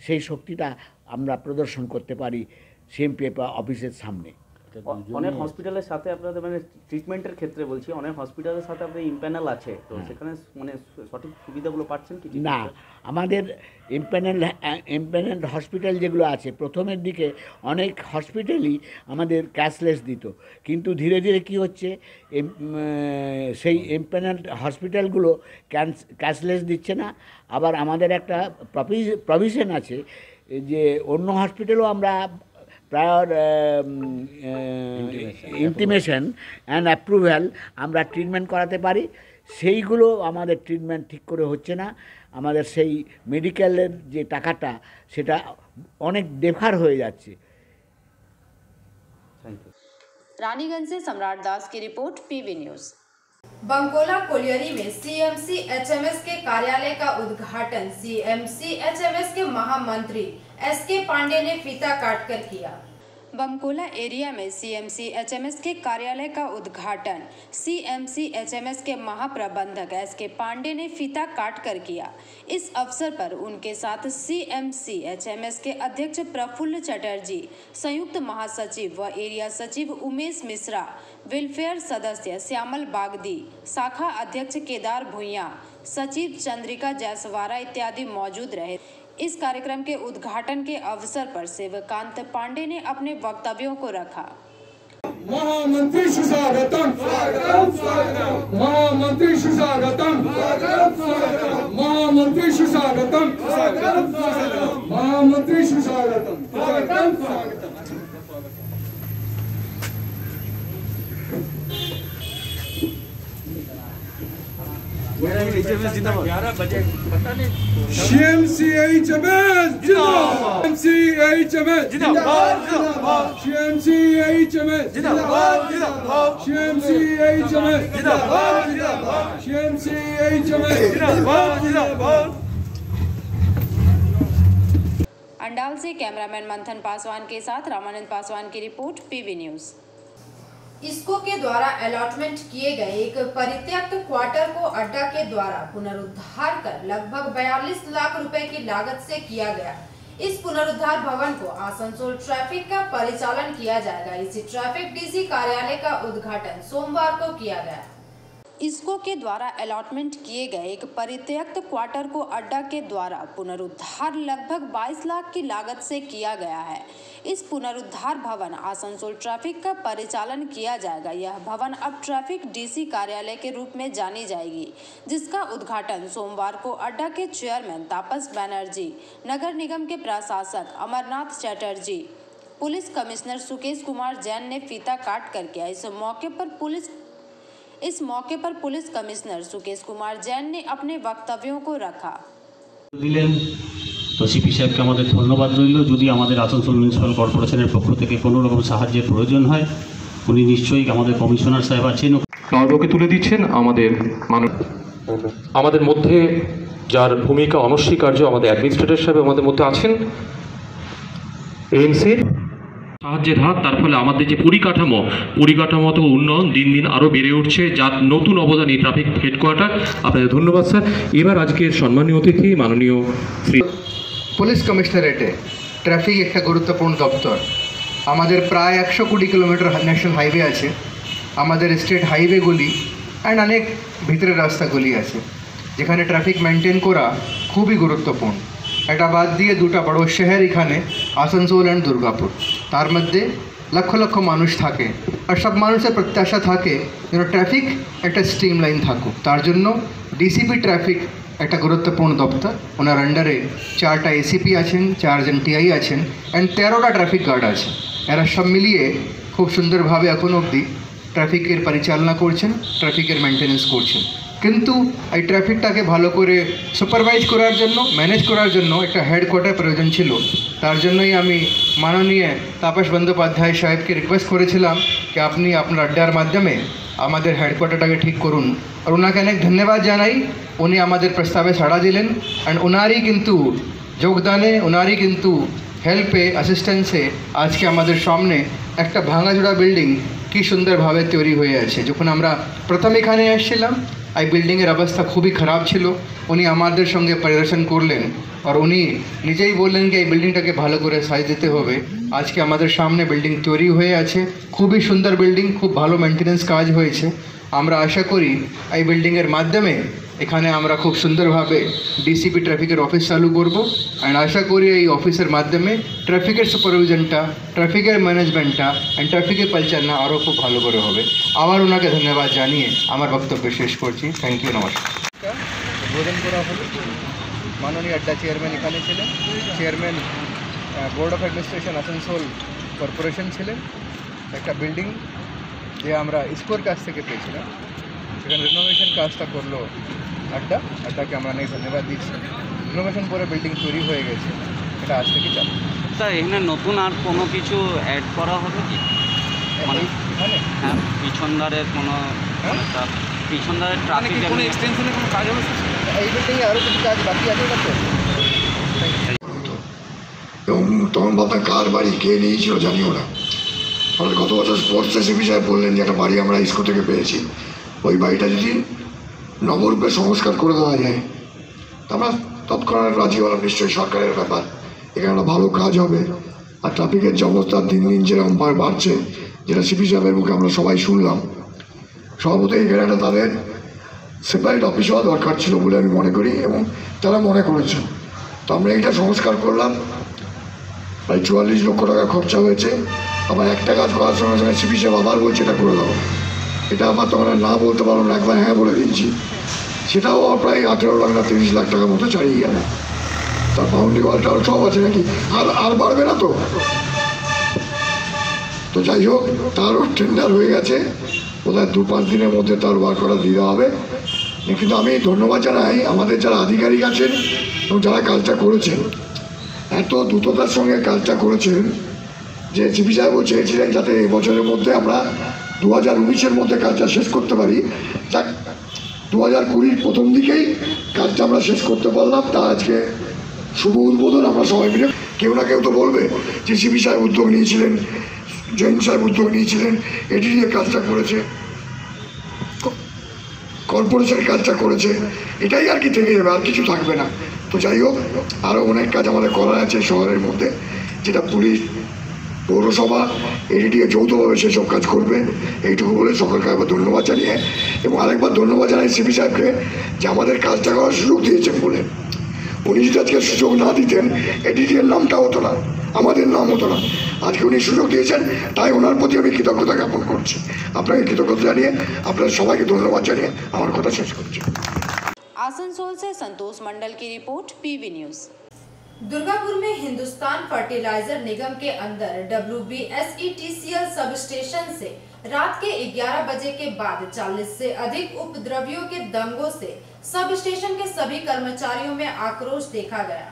সেই শক্তিটা আমরা প্রদর্শন করতে পারি সিএমপি অফিসের সামনে। অনেক হসপিটালের সাথে আপনাদের মানে ট্রিটমেন্টের ক্ষেত্রে বলছি, অনেক হসপিটালের সাথে আপনাদের ইমপ্যানেল আছে, তো সেখানে মানে সঠিক সুবিধাগুলো পাচ্ছেন কি? না, আমাদের ইমপ্যানেল হসপিটাল যেগুলো আছে প্রথমের দিকে অনেক হসপিটালই আমাদের ক্যাশলেস দিত, কিন্তু ধীরে ধীরে কি হচ্ছে সেই ইমপ্যানেল হসপিটালগুলো ক্যাশলেস দিচ্ছে না। আবার আমাদের একটা প্রভিশন আছে যে অন্য হসপিটালও আমরা প্রায়র ইন্টিমেশন অ্যান্ড অ্যাপ্রুভ্যাল আমরা ট্রিটমেন্ট করাতে পারি, সেইগুলো আমাদের ট্রিটমেন্ট ঠিক করে হচ্ছে না। আমাদের সেই মেডিকেলের যে টাকাটা সেটা অনেক দেখার হয়ে যাচ্ছে। रानीगंज से सम्राट दास की रिपोर्ट, पीवी न्यूज। बंकोला कोलियरी में सीएमसी एचएमएस के कार्यालय का उद्घाटन सीएमसी एचएमएस के महामंत्री एसके पांडे ने फीता काटकर किया। बमकोला एरिया में सीएमसी एचएमएस के कार्यालय का उद्घाटन सीएमसी एचएमएस के महाप्रबंधक एसके पांडे ने फीता काट कर किया। इस अवसर पर उनके साथ सीएमसी एचएमएस के अध्यक्ष प्रफुल्ल चटर्जी, संयुक्त महासचिव व एरिया सचिव उमेश मिश्रा, वेलफेयर सदस्य श्यामल बागदी, शाखा अध्यक्ष केदार भुइया, सचिव चंद्रिका जैसवारा इत्यादि मौजूद रहे। इस कार्यक्रम के उद्घाटन के अवसर पर शिवकांत पांडे ने अपने वक्तव्यों को रखा। महामंत्री सुस्वागतम, महामंत्री सुस्वागतम, महामंत्री सुस्वागतम, महामंत्री सुस्वागतम। CMCHMS जिंदाबाद, CMCHMS जिंदाबाद, CMCHMS जिंदाबाद, CMCHMS जिंदाबाद, CMCHMS जिंदाबाद। अंडाल से कैमरामैन मंथन पासवान के साथ रामानंद पासवान की रिपोर्ट, पीवी न्यूज। इसको के द्वारा अलॉटमेंट किए गए एक परित्यक्त क्वार्टर को अड्डा के द्वारा पुनरुद्धार कर लगभग 42 लाख रुपए की लागत से किया गया। इस पुनरुद्धार भवन को आसनसोल ट्रैफिक का परिचालन किया जाएगा। इसी ट्रैफिक डीसी कार्यालय का उद्घाटन सोमवार को किया गया। इसको के द्वारा अलॉटमेंट किए गए एक परित्यक्त क्वार्टर को अड्डा के द्वारा पुनरुद्धार लगभग 22 लाख की लागत से किया गया है। इस पुनरुद्धार भवन आसनसोल ट्रैफिक का परिचालन किया जाएगा। यह भवन अब ट्रैफिक डीसी कार्यालय के रूप में जानी जाएगी, जिसका उद्घाटन सोमवार को अड्डा के चेयरमैन तापस बैनर्जी, नगर निगम के प्रशासक अमरनाथ चटर्जी, पुलिस कमिश्नर सुकेश कुमार जैन ने फीता काट कर किया। इस मौके पर पुलिस कमिश्नर सुकेश कुमार जैन ने अपने वक्तव्यों को रखा। তো সিপি সাহেবকে আমাদের ধন্যবাদ রইল। যদি আমাদের আসানসোল মিউনিসিপ্যাল কর্পোরেশনের পক্ষ থেকে কোনো রকম সাহায্যের প্রয়োজন হয়, উনি নিশ্চয়ই আমাদের কমিশনার সাহেব আছেন, কার্যকে তুলে দিচ্ছেন। আমাদের মধ্যে যার ভূমিকা অনস্বীকার্য, আমাদের অ্যাডমিনিস্ট্রেটর সাহেব আমাদের মধ্যে আছেন। এএনসির সাহায্যের হাত, তার ফলে আমাদের যে পরিকাঠামোগত উন্নয়ন দিন দিন আরও বেড়ে উঠছে, যার নতুন অবদান এই ট্রাফিক হেডকোয়ার্টার। আপনাদের ধন্যবাদ স্যার। এবার আজকের সম্মানীয় অতিথি মাননীয় শ্রী পুলিশ কমিশনারেটে ট্রাফিক একটা গুরুত্বপূর্ণ দপ্তর। আমাদের প্রায় 120 কিলোমিটার ন্যাশনাল হাইওয়ে আছে, আমাদের স্টেট হাইওয়েগুলি অ্যান্ড অনেক ভিতরের রাস্তাগুলি আছে, যেখানে ট্রাফিক মেনটেন করা খুবই গুরুত্বপূর্ণ। এটা বাদ দিয়ে দুটা বড় শহর এখানে আসানসোল অ্যান্ড দুর্গাপুর, তার মধ্যে লক্ষ লক্ষ মানুষ থাকে, আর সব মানুষের প্রত্যাশা থাকে যেন ট্রাফিক একটা স্ট্রিম লাইন থাকুক। তার জন্য ডিসিপি ট্রাফিক একটা গুরুত্বপূর্ণ দপ্তর। ওনার আন্ডারে 4টা এসিপি আছেন, 4 জন টিআই আছেন অ্যান্ড 13টা ট্রাফিক গার্ড আছে। এরা সব মিলিয়ে খুব সুন্দরভাবে এখন অবধি ট্রাফিকের পরিচালনা করছেন, ট্রাফিকের মেনটেন্যান্স করছেন। কিন্তু এই ট্রাফিকটাকে ভালো করে সুপারভাইজ করার জন্য, ম্যানেজ করার জন্য একটা হেডকোয়ার্টার প্রয়োজন ছিল। তার জন্যই আমি মাননীয় তাপস বন্দ্যোপাধ্যায় সাহেবকে রিকোয়েস্ট করেছিলাম যে আপনি আপনার আড্ডার মাধ্যমে আমাদের হেডকোয়ার্টারটাকে ঠিক করুন, আর ওনাকে অনেক ধন্যবাদ জানাই। উনি আমাদের প্রস্তাবে সাড়া দিলেন, অ্যান্ড ওনারই কিন্তু যোগদানে, ওনারই কিন্তু হেল্পে অ্যাসিস্ট্যান্সে আজকে আমাদের সামনে একটা ভাঙাচোরা বিল্ডিং কি সুন্দরভাবে তৈরি হয়ে আছে। যখন আমরা প্রথম এখানে এসেছিলাম এই বিল্ডিংয়ের অবস্থা খুবই খারাপ ছিল। উনি আমাদের সঙ্গে পরিদর্শন করলেন আর উনি নিজেই বললেন যে এই বিল্ডিংটাকে ভালো করে সাজ দিতে হবে। আজকে আমাদের সামনে বিল্ডিং তৈরি হয়ে আছে, খুবই সুন্দর বিল্ডিং, খুব ভালো মেনটেন্যান্স কাজ হয়েছে। আমরা আশা করি এই বিল্ডিংয়ের মাধ্যমে এখানে আমরা খুব সুন্দরভাবে ডিসিপি ট্রাফিকের অফিস চালু করব অ্যান্ড আশা করি এই অফিসের মাধ্যমে ট্রাফিকের সুপারভিশনটা, ট্রাফিকের ম্যানেজমেন্টটা অ্যান্ড ট্রাফিকের পরিচালনা আরও খুব ভালো করে হবে। আবার ওনাকে ধন্যবাদ জানিয়ে আমার বক্তব্য শেষ করছি। থ্যাংক ইউ, নমস্কার। উদ্বোধন করা হলো, মাননীয় আড্ডা চেয়ারম্যান এখানে ছিলেন, chairman board of administration Asansol corporation ছিলেন। একটা বিল্ডিং যে আমরা স্কোর কাছ থেকে পেয়েছিলাম, সেখানে রিনোভেশন কাজটা করলো আড্ডাকে আমরা অনেক ধন্যবাদ দিচ্ছি। রিনোভেশন করে বিল্ডিং তৈরি হয়ে গেছে, এটা আজ থেকে চালু। স্যার এখানে নতুন আর কোনো কিছু অ্যাড করা হবে কি? মানে এখানে হ্যাঁ, পিছন ধারের কোনো পিছন ধারের ট্রাফিকের কোনো এক্সটেনশনের কোনো কাজ হবে? এই বিল্ডিংয়ে আরও কিছু কাজ বাকি আছে না তো? এবং তখন ভাবতাম কার বাড়ি কে নিয়েছিল জানিও না। আমাদের গত বছর স্পোর্টস এসিপি সাহেব বললেন যে একটা বাড়ি আমরা স্কুল থেকে পেয়েছি, ওই বাড়িটা যদি নবরূপে সংস্কার করে দেওয়া যায় আমরা তৎক্ষণাৎ রাজি হলাম। নিশ্চয়ই সরকারের ব্যাপার, এখানে একটা ভালো কাজ হবে। আর ট্রাফিকের যে অবস্থা দিন দিন যেরকম বাড়ছে, যেটা সিপি সাহেবের মুখে আমরা সবাই শুনলাম, সর্বতই এখানে একটা তাদের সেপারেট অফিস হওয়া দরকার ছিল বলে আমি মনে করি এবং তারা মনে করেছেন। তো আমরা এইটা সংস্কার করলাম, প্রায় 44 লক্ষ টাকা খরচা হয়েছে। আবার একটা কাজ করার সঙ্গে সঙ্গে সিপি সাহেব আবার বলছে এটা করে দেবো। এটা আমার তখন না বলতে পারবো না, একবার হ্যাঁ বলে দিয়েছি। সেটাও প্রায় 18 লাখ না 30 লাখ টাকার মতো চালিয়ে গেল। তার বাউন্ডারি ওয়ালটাও সব আছে নাকি, আর বাড়বে না তো? তো যাই হোক, তারও টেন্ডার হয়ে গেছে, বোধহয় 2-5 দিনের মধ্যে তার ওয়ার্ক করা দিয়ে হবে। কিন্তু আমি ধন্যবাদ জানাই আমাদের যারা আধিকারিক আছেন এবং যারা কাজটা করেছেন, এত দ্রুততার সঙ্গে কাজটা করেছেন যে সিপি সাহেবও চেয়েছিলেন যাতে এই বছরের মধ্যে আমরা 2019-এর মধ্যে কাজটা শেষ করতে পারি। যাক, 2020 প্রথম দিকেই কাজটা আমরা শেষ করতে পারলাম। তা আজকে শুভ উদ্বোধন আমরা সবাই মিলে, কেউ না কেউ তো বলবে যে সিপি সাহেব উদ্যোগ নিয়েছিলেন, জৈন সাহেব উদ্যোগ নিয়েছিলেন, এটি নিয়ে কাজটা করেছে, কর্পোরেশন কাজটা করেছে, এটাই আর কি থেকে যাবে, আর কিছু থাকবে না। তো যাই হোক, আরও অনেক কাজ আমাদের করার আছে শহরের মধ্যে, যেটা পুলিশ, পৌরসভা, এডিডিএ যৌথভাবে সেসব কাজ করবে। এইটুকু বলে সকলকে একবার ধন্যবাদ জানিয়ে এবং আরেকবার ধন্যবাদ জানাই সিপি সাহেবকে যে আমাদের কাজটা করার সুযোগ দিয়েছেন বলে। উনি যদি আজকে সুযোগ না দিতেন, এডিডিএর নামটা হতো না, আমাদের নাম হতো না। আজকে উনি সুযোগ দিয়েছেন, তাই ওনার প্রতি আমি কৃতজ্ঞতা জ্ঞাপন করছি। আপনাকে কৃতজ্ঞতা জানিয়ে, আপনার সবাইকে ধন্যবাদ জানিয়ে আমার কথা শেষ করছি। आसनसोल से संतोष मंडल की रिपोर्ट, पीवी न्यूज। दुर्गापुर में हिंदुस्तान फर्टिलाइजर निगम के अंदर WBSETCL सब स्टेशन से रात के 11 बजे के बाद 40 से अधिक उपद्रवियों के दंगों से सब स्टेशन के सभी कर्मचारियों में आक्रोश देखा गया।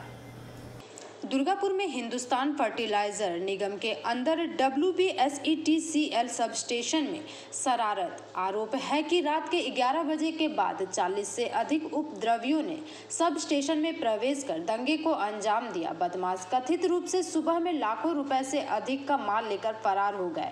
दुर्गापुर में हिंदुस्तान फर्टिलाइजर निगम के अंदर WBSETCL सब स्टेशन में शरारत। आरोप है कि रात के 11 बजे के बाद 40 से अधिक उपद्रवियों ने सब स्टेशन में प्रवेश कर दंगे को अंजाम दिया। बदमाश कथित रूप से सुबह में लाखों रुपए से अधिक का माल लेकर फरार हो गए।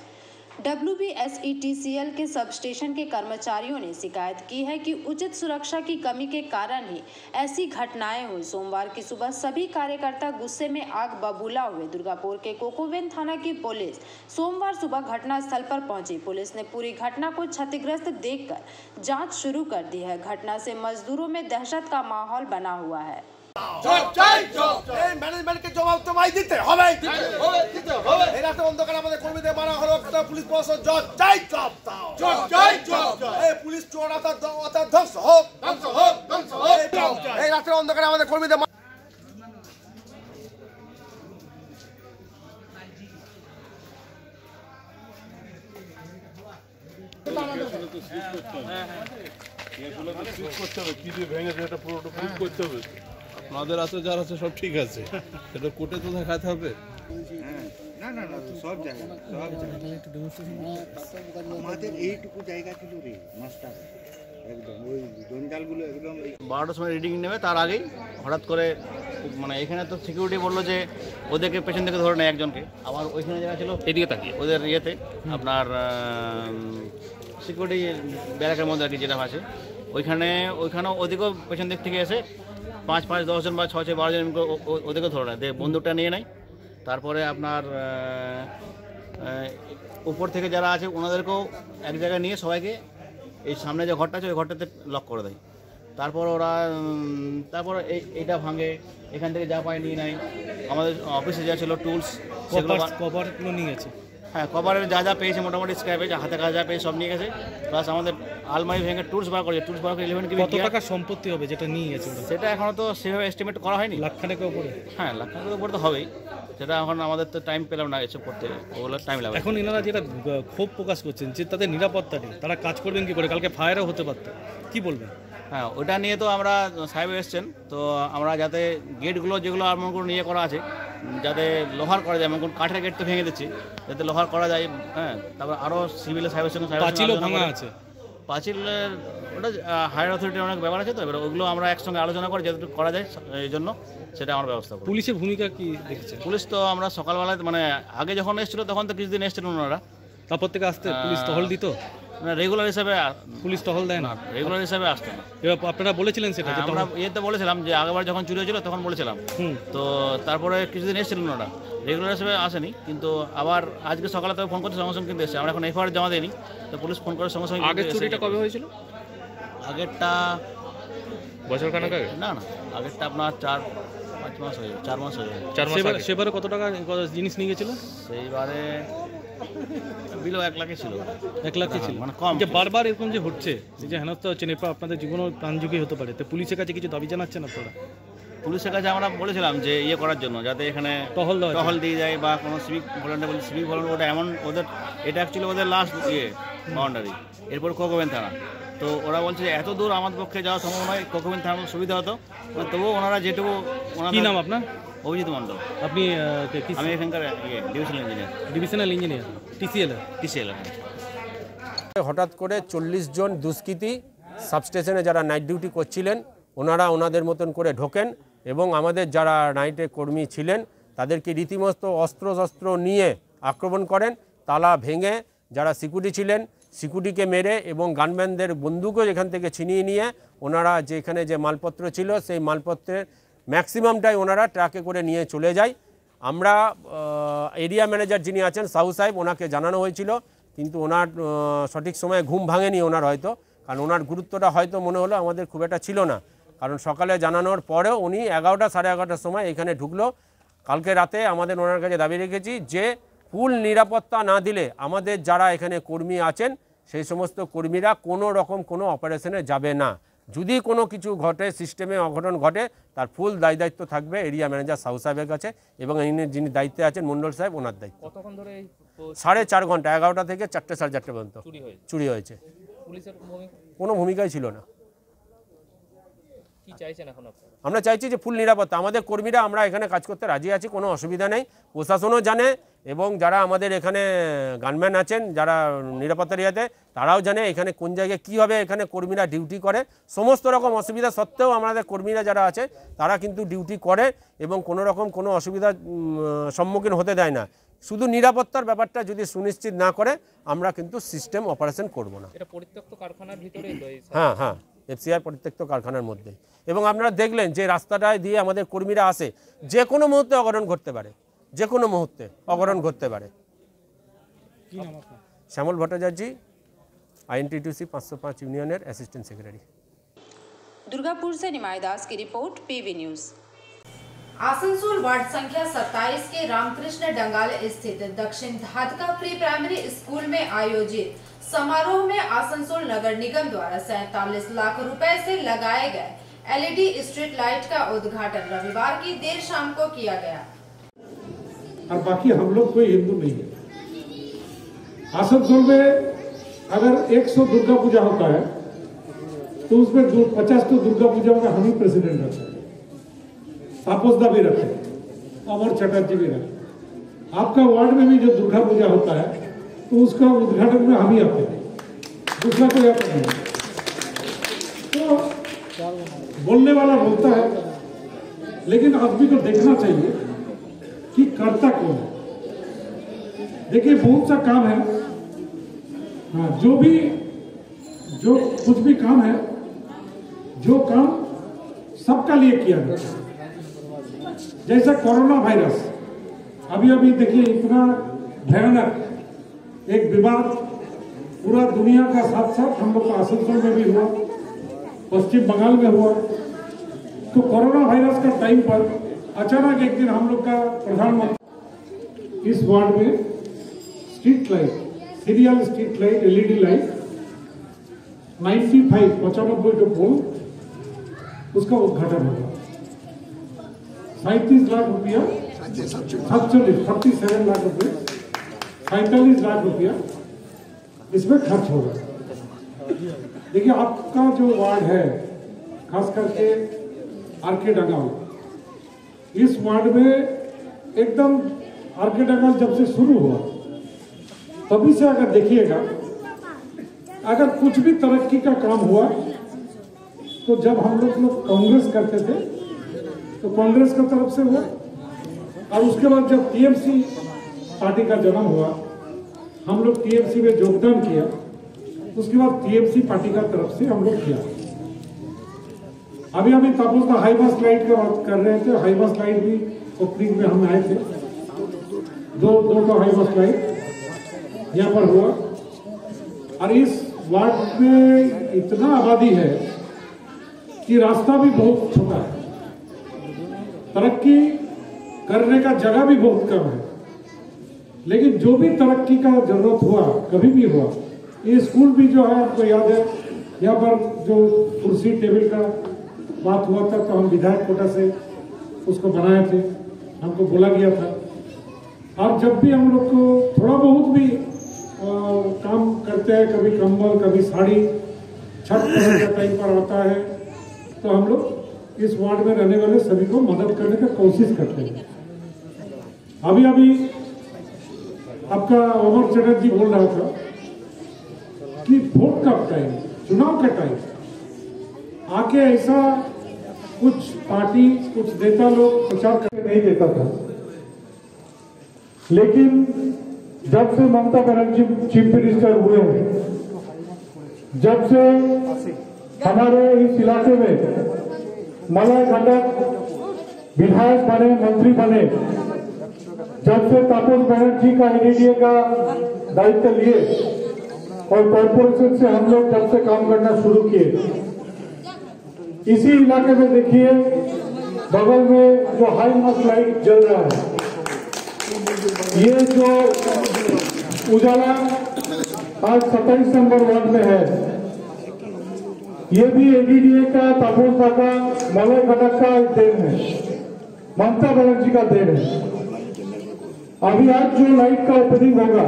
WBSETCL के सब स्टेशन के कर्मचारियों ने शिकायत की है कि उचित सुरक्षा की कमी के कारण ही ऐसी घटनाएं हुई। सोमवार की सुबह सभी कार्यकर्ता गुस्से में आग बबूला हुए। दुर्गापुर के कोकोवेन थाना की पुलिस सोमवार सुबह घटनास्थल पर पहुंची। पुलिस ने पूरी घटना को क्षतिग्रस्त देखकर जांच शुरू कर दी है। घटना से मजदूरों में दहशत का माहौल बना हुआ है। ম্যানেজমেন্টকে জবাব তোমায় দিতে হবে, এই রাতে অন্ধকারে আমাদের কর্মীদের মারা হলো, পুলিশ প্রশাসন জবাব দাও। এই পুলিশ চোর অর্থাৎ ধ্বংস হোক। এই রাতে অন্ধকারে আমাদের কর্মীদের আপনাদের আছে যারা আছে সব ঠিক আছে, সেটা কোর্টে তো দেখাতে হবে। না না না, সব জায়গায় আমাদের এইটুকু জায়গা ছিল রে মাস্টার, একদম ওই জঞ্জালগুলো একদম 12টার সময় রিডিং নেবে, তার আগেই হঠাৎ করে মানে এখানে তো সিকিউরিটি বললো যে ওদেরকে পেছন থেকে ধরে নেয় একজনকে, আবার ওইখানে যারা ছিল এদিকে তাকিয়ে ওদের ইয়েতে আপনার সিকিউরিটি ব্যারাকের মধ্যে আর কি যেটা আছে ওইখানেও ওদিকেও পেছন দিক থেকে এসে 5-10 জন বা 6-12 জন ওদেরকে ধরে নেয়, বন্দুকটা নিয়ে নেয়। তারপরে আপনার উপর থেকে যারা আছে ওনাদেরকেও এক জায়গায় নিয়ে সবাইকে এই সামনে যে ঘরটা আছে ওই ঘরটাতে লক করে দেয়। তারপর ওরা এইটা ভাঙে, এখান থেকে যা পায় নিয়ে নেয়। আমাদের অফিসে যা ছিল টুলস কভারগুলো নিয়ে গেছে। হ্যাঁ, কভারের যা পেয়েছে মোটামুটি স্ক্র্যাপে হাতে কাজ যা পেয়েছে সব নিয়ে গেছে। প্লাস আমাদের আলমারি ভেঙে টুলস বার করেছে, টুলস বার করে 11 কেবি। কত টাকা সম্পত্তি হবে যেটা নিয়ে গেছে? সেটা এখনও তো সেভাবে এস্টিমেট করা হয়নি। লাখখানেকের উপরে? হ্যাঁ, লাখখানেকের উপরে তো হবেই। সেটা এখন আমাদের তো টাইম পেলাম না এসব করতে, ওগুলো টাইম লাগবে। এখন এনারা যেটা ক্ষোভ প্রকাশ করছেন যে তাদের নিরাপত্তা নেই, তারা কাজ করবেন কি করে? কালকে ফায়ারও হতে পারত, কি বলবেন? হ্যাঁ, ওটা নিয়ে তো আমরা সাহেব এসছেন, তো আমরা যাতে গেটগুলো যেগুলো এমন করে নিয়ে করা আছে যাতে লোহার করা যায়, এমন কোন কাঠের গেট তো ভেঙে দিচ্ছি, যাতে লোহার করা যায়। হ্যাঁ, তারপর আরও সিভিলের সাহেবের সঙ্গে পাঁচিলও ভাঙা আছে। পাঁচিলের ওটা হায়ার অথরিটির অনেক ব্যাপার আছে, তো এবার ওগুলো আমরা একসঙ্গে আলোচনা করে যতটুকু করা যায় এই জন্য সেটা আমার ব্যবস্থা করি। পুলিশের ভূমিকা কি দেখেছে? পুলিশ তো আমরা সকালবেলায় মানে আগে যখন এসেছিলো তখন তো কিছুদিন এসেছিলেন ওনারা, তারপর থেকে আসতে পুলিশ টহল দিত না, রেগুলার হিসাবে পুলিশ টহল দেয় না, রেগুলার হিসাবে আসতো না। এবার আপনারা বলেছিলেন সেটা? আমরা ইয়েতে বলেছিলাম যে আগেবার যখন চুরি হয়েছিল তখন বলেছিলাম, তো তারপরে কিছুদিন এসেছিলেন ওনারা, রেগুলার হিসাবে আসেনি। কিন্তু আবার আজকে সকালে তো ফোন করতে সঙ্গে সঙ্গে কিন্তু এসেছে, আমরা এখন এফআইআর জমা দিইনি, তো পুলিশ ফোন করে সঙ্গে সঙ্গে। আগের চুরিটা কবে হয়েছিল? আগেরটা বছরখানেক আগে? না, আগেরটা আপনার 4-5 মাস হয়ে যাবে, 4 মাস হয়ে যাবে। সেবারে কত টাকা জিনিস নিয়ে গেছিল? সেইবারে বিলো 1 লাখই ছিল। 1 লাখই ছিল, মানে কম। যে বারবার এরকম যে হচ্ছে, যে হেনস্থা হচ্ছে, এরপর আপনাদের জীবনও প্রাণযোগ্য হতে পারে, তো পুলিশের কাছে কিছু দাবি জানাচ্ছেন আপনারা? পুলিশের কাছে আমরা বলেছিলাম যে ইয়ে করার জন্য, যাতে এখানে টহল দিয়ে যায় বা কোনো সিভিক ভলান্টিয়ার, ওটা এমন ওদের এটা অ্যাকচুয়ালি ওদের লাস্ট বাউন্ডারি, এরপর কোকোবেন থানা। তো ওরা বলছে যে এত দূর আমাদের পক্ষে যাওয়া সম্ভব নয়, কোকোবেন থানার সুবিধা হতো, তবুও ওনারা যেটুকু। কি নাম আপনার? অভিজিৎ মণ্ডল। আপনি? আমি এখানকার ডিভিশনাল ইঞ্জিনিয়ার। টিসিএল। হঠাৎ করে 40 জন দুষ্কৃতী সাবস্টেশনে যারা নাইট ডিউটি করছিলেন ওনারা ওনাদের মতন করে ঢোকেন এবং আমাদের যারা নাইটে কর্মী ছিলেন তাদেরকে রীতিমতো অস্ত্র নিয়ে আক্রমণ করেন। তালা ভেঙে যারা সিকিউরিটি ছিলেন সিকিউরিটিকে মেরে এবং গানম্যানদের বন্দুকও এখান থেকে ছিনিয়ে নিয়ে ওনারা যেখানে যে মালপত্র ছিল সেই মালপত্রের ম্যাক্সিমামটাই ওনারা ট্রাকে করে নিয়ে চলে যায়। আমরা এরিয়া ম্যানেজার যিনি আছেন সাহু সাহেব, ওনাকে জানানো হয়েছিল, কিন্তু ওনার সঠিক সময়ে ঘুম ভাঙেনি ওনার, হয়তো কারণ ওনার গুরুত্বটা হয়তো মনে হলো আমাদের খুব একটা ছিল না, কারণ সকালে জানানোর পরেও উনি 11টা সাড়ে 11টার সময় এখানে ঢুকলো। কালকে রাতে আমাদের ওনার কাছে দাবি রেখেছি যে ফুল নিরাপত্তা না দিলে আমাদের যারা এখানে কর্মী আছেন সেই সমস্ত কর্মীরা কোনো রকম কোনো অপারেশনে যাবে না। যদি কোনো কিছু ঘটে, সিস্টেমে অঘটন ঘটে, তার ফুল দায়িত্ব থাকবে এরিয়া ম্যানেজার সাহু সাহেবের কাছে এবং যিনি দায়িত্বে আছেন মণ্ডল সাহেব, ওনার দায়িত্ব। কতক্ষণ ধরে? 4.5 ঘন্টা, 11টা থেকে 4টে সাড়ে 4টে পর্যন্ত চুরি হয়েছে। পুলিশের কোনো ভূমিকাই ছিল না। কি চাইছেন এখন আপনারা? আমরা চাইছি যে ফুল নিরাপত্তা, আমাদের কর্মীরা আমরা এখানে কাজ করতে রাজি আছি, কোনো অসুবিধা নেই, প্রশাসনও জানে এবং যারা আমাদের এখানে গানম্যান আছেন যারা নিরাপত্তার ইয়াতে তারাও জানে এখানে কোন জায়গায় কীভাবে এখানে কর্মীরা ডিউটি করে। সমস্ত রকম অসুবিধা সত্ত্বেও আমাদের কর্মীরা যারা আছে তারা কিন্তু ডিউটি করে এবং কোনো রকম কোনো অসুবিধার সম্মুখীন হতে দেয় না। শুধু নিরাপত্তার ব্যাপারটা যদি সুনিশ্চিত না করে আমরা কিন্তু সিস্টেম অপারেশন করব না। এটা পরিত্যক্ত কারখানার ভিতরেই তো? হ্যাঁ, এফসিআর পরিত্যক্ত কারখানার মধ্যেই। এবং আপনারা দেখলেন যে রাস্তাটায় দিয়ে আমাদের কর্মীরা আসে, যে কোনো মুহূর্তে অঘটন ঘটতে পারে, যে কোনো মুহূর্তে অঘটন ঘটতে পারে। কি নাম আপনার? Shyamal Bhattacharya, INTTC 505 union assistant secretary. Durgapur से निमाई दास की रिपोर्ट, PV न्यूज। आसनसोल वार्ड संख्या 27 के रामकृष्ण डंगाल स्थित दक्षिण धादका प्री प्राइमरी स्कूल में आयोजित समारोह में आसनसोल नगर निगम द्वारा 47 लाख रुपए से लगाए गए LED स्ट्रीट लाइट का उद्घाटन रविवार की देर शाम को किया गया। और बाकी हम लोग कोई हिंदू नहीं है। आसनसोल में अगर 100 दुर्गा पूजा होता है तो उसमें 50 तो दुर्गा पूजा में हम ही प्रेसिडेंट रखते हैं, तापसदा भी रखे, अमर चटर्जी भी रखे। आपका वार्ड में भी जो दुर्गा पूजा होता है तो उसका उद्घाटन में हम ही आते हैं, दूसरा कोई आता नहीं। तो बोलने वाला बोलता है लेकिन आदमी को देखना चाहिए कि करता कौन है। देखिए बहुत सा काम है, हाँ, जो कुछ भी काम है, जो काम सबका लिए किया जाता है। जैसा कोरोना वायरस अभी देखिए इतना भयानक एक विवाद पूरा दुनिया का साथ साथ हम लोग का आसनसोल में भी हुआ, पश्चिम बंगाल में हुआ। तो कोरोना वायरस का टाइम पर अचानक एक दिन हम लोग का प्रधानमंत्री इस वार्ड में street light, serial street light, LED light 95 जो पोल, उसका उद्घाटन होगा। 37 लाख रुपया, 47 लाख रुपये, 45 लाख रुपया इसमें खर्च होगा। देखिए आपका जो वार्ड है, खास करके आरके डगांव, इस वार्ड में एकदम आरके डगांव जब से शुरू हुआ तभी से अगर देखिएगा, अगर कुछ भी तरक्की का काम हुआ तो जब हम लोग कांग्रेस करते थे तो कांग्रेस की तरफ से हुआ, और उसके बाद जब टीएमसी पार्टी का जन्म हुआ, हम लोग टीएमसी में योगदान किया, उसके बाद टीएमसी पार्टी का तरफ से हम लोग किया। अभी तापुस का हाईमास लाइट का बात कर रहे थे, हाईमास लाइट भी ओपनिंग में हम आए थे, दो हाईमास लाइट यहाँ पर हुआ। और इस वार्ड में इतना आबादी है कि रास्ता भी बहुत छोटा है, तरक्की करने का जगह भी बहुत कम है, लेकिन जो भी तरक्की का जरूरत हुआ, कभी भी हुआ, ये स्कूल भी जो है आपको याद है, यहाँ पर जो कुर्सी टेबल का बात हुआ था तो हम विधायक कोटा से उसको बनाए थे, हमको बोला गया था। और जब भी हम लोग को थोड़ा बहुत भी काम करते हैं, कभी कंबल, कभी साड़ी, छठ पूजा का टाइम पर आता है, तो हम लोग इस वार्ड में रहने वाले सभी को मदद करने का कोशिश करते हैं। अभी आपका अमर चटर्जी बोल रहा था कि वोट का टाइम, चुनाव का टाइम आके ऐसा कुछ पार्टी, कुछ नेता लोग प्रचार करके नहीं देता था, लेकिन जब से ममता बनर्जी चीफ मिनिस्टर हुए हैं, जब से हमारे इस इलाके में मलय घटक विधायक बने, मंत्री बने, जब से तापस बनर्जी का एनडीए का दायित्व लिए और कॉर्पोरेशन से हम लोग जब से काम करना शुरू किए, इसी इलाके में देखिए बगल में जो हाई मास लाइट जल रहा है, ये जो उजाला आज 27 नंबर वार्ड में है, ये भी एनडीए का, तापोसा का, मलय घटक का देन है, ममता बनर्जी का देन है। अभी आज जो लाइट का ओपनिंग होगा,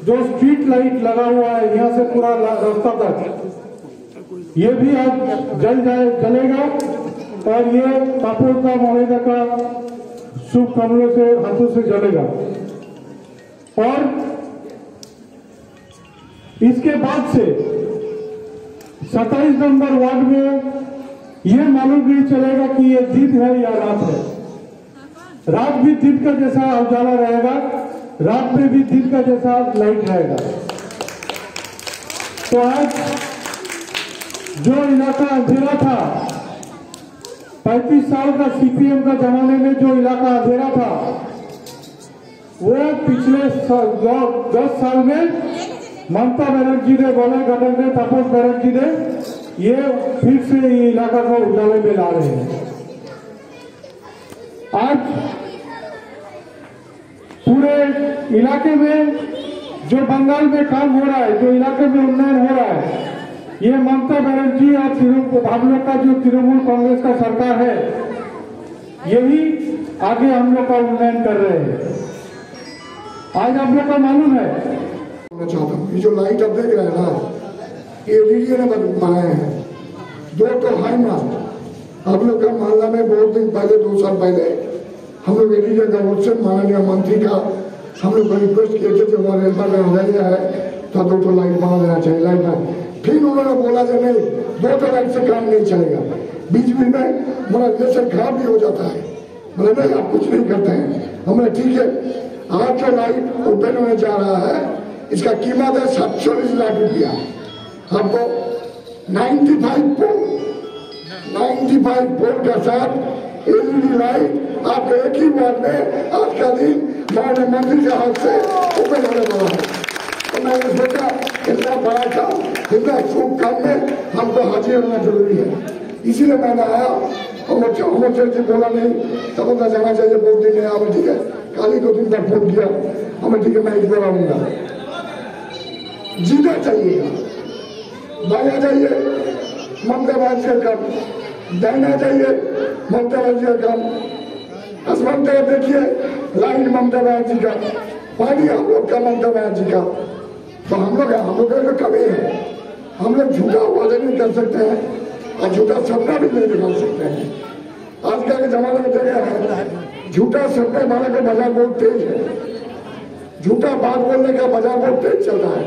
जो स्ट्रीट लाइट लगा हुआ है यहाँ से पूरा रास्ता तक, ये भी आज जलेगा और ये तापोसा मलय का शुभ कमलों से, हाथों से जलेगा। और इसके बाद से 27 नंबर वार्ड में ये मालूम नहीं चलेगा कि ये दिन है या रात है। रात भी दिन का जैसा उजाला रहेगा, रात में भी दिन का जैसा लाइट रहेगा। तो आज जो इलाका अंधेरा था, 35 साल का सीपीएम का जमाने में जो इलाका अंधेरा था, वो पिछले 10 साल में ममता बनर्जी ने, मलय घटक ने, तापस बनर्जी ने ये फिर से ये इलाका को उजाले में ला रहे हैं। आज पूरे इलाके में जो बंगाल में काम हो रहा है, जो इलाके में उन्नयन हो रहा है, ये ममता बनर्जी और हम लोग का जो तृणमूल कांग्रेस का सरकार है, यही आगे हम लोग का उन्नयन कर रहे हैं। आज आप लोग का मालूम है, मैं चाहता हूँ ये जो लाइट आप देख रहे हैं ना, ये एलईडी ने बनाए हैं, 2 तो हाई मार्क। हम लोग का मोहल्ला में बहुत दिन पहले, 2 साल पहले हम लोग एलईडी का वोट माननीय मंत्री का हम लोग को रिक्वेस्ट किए थे कि हमारे रह गया है तो 2 तो लाइट बना देना चाहिए, लाइट। फिर उन्होंने बोला कि नहीं, 2 तो लाइट से काम नहीं चलेगा। बीच में हमारा रिलेशन खराब भी हो जाता है। बोले नहीं आप कुछ नहीं करते हैं। हमने ठीक है, आज जो लाइट ओपन होने जा रहा है इसका कीमत है 47 लाख रुपया। हमको 95 पोल का साथ एलईडी लाइट आपके एक ही वार्ड में आज का दिन माननीय मंत्री के हाथ से ओपन होने वाला है। तो मैंने सोचा इतना बड़ा काम, इतना शुभ काम में हमको हाजिर होना जरूरी है, इसीलिए मैंने आया। हम जी बोला नहीं तब उनका जाना चाहिए, बहुत दिन नहीं आवे, ठीक है। काली को दिन तक फोन किया, हमें ठीक है मैं इस बोलाऊंगा। जीना चाहिए, बाया चाहिए ममता बनर्जी का काम, जाना चाहिए ममता बनर्जी का काम। आसमान तरफ देखिए लाइन ममता बनर्जी का, पानी हम लोग का ममता बनर्जी का। तो हम लोग का कमी है, हम लोग झूठा वादा नहीं कर सकते हैं और झूठा सपना भी नहीं दिखा सकते हैं। आजकल के जमाने में देखा है झूठा सपने वाले का बाजार बहुत तेज है, झूठा बात बोलने का बाजार बहुत तेज चल रहा है।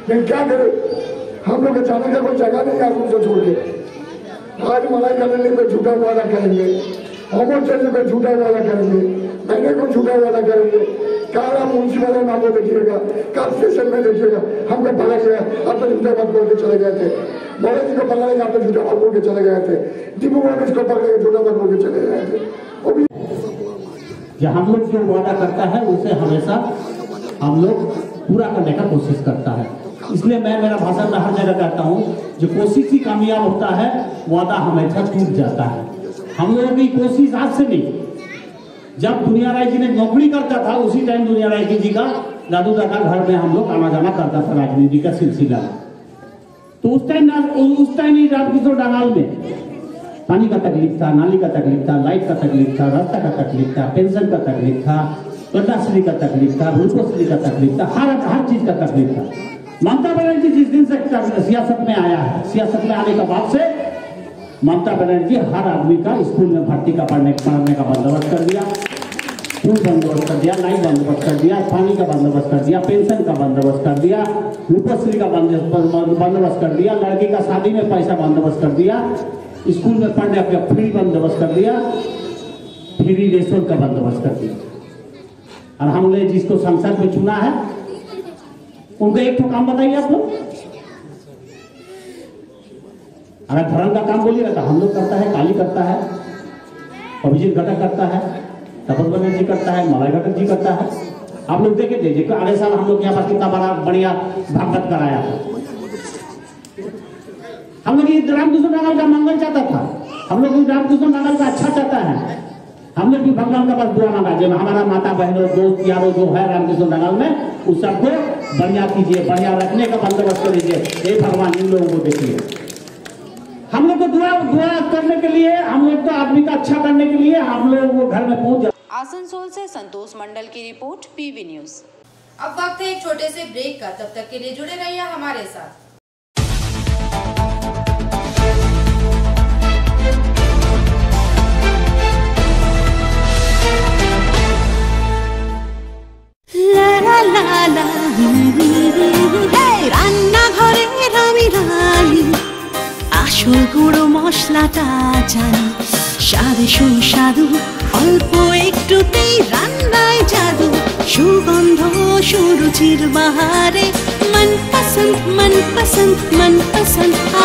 लेकिन क्या करें, हम लोग जाने का कोई जगह नहीं है उनको छोड़ के। आज मलाई करने पे झूठा वादा करेंगे, होमो चलने पे झूठा वादा करेंगे, महीने को झूठा वादा करेंगे। काला म्यूनसिपल नाम को देखिएगा, कल स्टेशन में देखिएगा हमको पकड़ गया, अब तो झूठा बात बोल के चले गए थे। मोदी जी को पकड़ गया, आप तो झूठा बात बोल के चले गए थे। दीपू में इसको पकड़ के झूठा बात बोल के चले गए थे। वो भी हम लोग जो वादा करता है उसे हमेशा हम लोग पूरा करने का कोशिश करता है। इसलिए मैं मेरा भाषण में हर जगह कहता हूँ, जो कोशिश ही कामयाब होता है, वादा हमेशा टूट जाता है। हम लोगों की कोशिश आज से नहीं, जब दुनिया राय जी ने नौकरी करता था उसी टाइम दुनिया राय जी का दादू दादा घर में हम लोग आना जाना करता था राजनीति का सिलसिला। तो उस टाइम ही रामकिशोर डांगाल में पानी का तकलीफ था, नाली का तकलीफ था, लाइट का तकलीफ था, रास्ता का तकलीफ था, पेंशन का तकलीफ था, कन्याश्री का तकलीफ था, रूपश्री का तकलीफ था, हर चीज का तकलीफ था। ममता बनर्जी जिस दिन से सियासत में आया है, सियासत में आने के बाद से ममता बनर्जी हर आदमी का स्कूल में भर्ती का पढ़ने का बंदोबस्त कर दिया, स्कूल बंदोबस्त कर दिया, लाइट बंदोबस्त कर दिया, पानी का बंदोबस्त कर दिया, पेंशन का बंदोबस्त कर दिया, रूपश्री का बंदोबस्त कर दिया, लड़की का शादी में पैसा बंदोबस्त कर दिया, स्कूल में पढ़ने का फ्री बंदोबस्त कर दिया, फ्री रेशन का बंदोबस्त कर दिया। और हमने जिसको संसद में चुना है उनको एक तो काम बताइए आप लोग। अगर धर्म का काम बोलिएगा तो हम लोग करता है, काली करता है, अभिजीत घटक करता है, तपस बनर्जी करता है, मलाई घटक जी करता है। आप लोग देखे थे अगले साल हम लोग यहाँ पर कितना बड़ा बढ़िया भागवत कराया था। हम लोग ये रामकृष्ण डांगल का मंगल चाहता था, हम लोग रामकृष्ण डांगल का अच्छा चाहता है। हम लोग भी भगवान का पास दुआ मांगा, जब हमारा माता बहनों दोस्त यारों जो है रामकृष्ण डांगल में, उस सबको बढ़िया कीजिए, बढ़िया रखने का बंदोबस्त करिए। हे भगवान इन लोगों को देखिए, हम लोग को दुआ करने के लिए, हम लोग को आदमी का अच्छा करने के लिए हम लोग वो घर में पहुंच जाए। आसनसोल से संतोष मंडल की रिपोर्ट, पीवी न्यूज। अब वक्त है एक छोटे से ब्रेक का, तब तक के लिए जुड़े रहिए हमारे साथ। রান্নাঘরের আমি রানী, আসল গুঁড়ো মশলাটা জানি, স্বাদে সুস্বাদু অল্প একটুতেই রান্নায় জাদু, সুগন্ধ সুরুচির বাহারে মনপসন্দ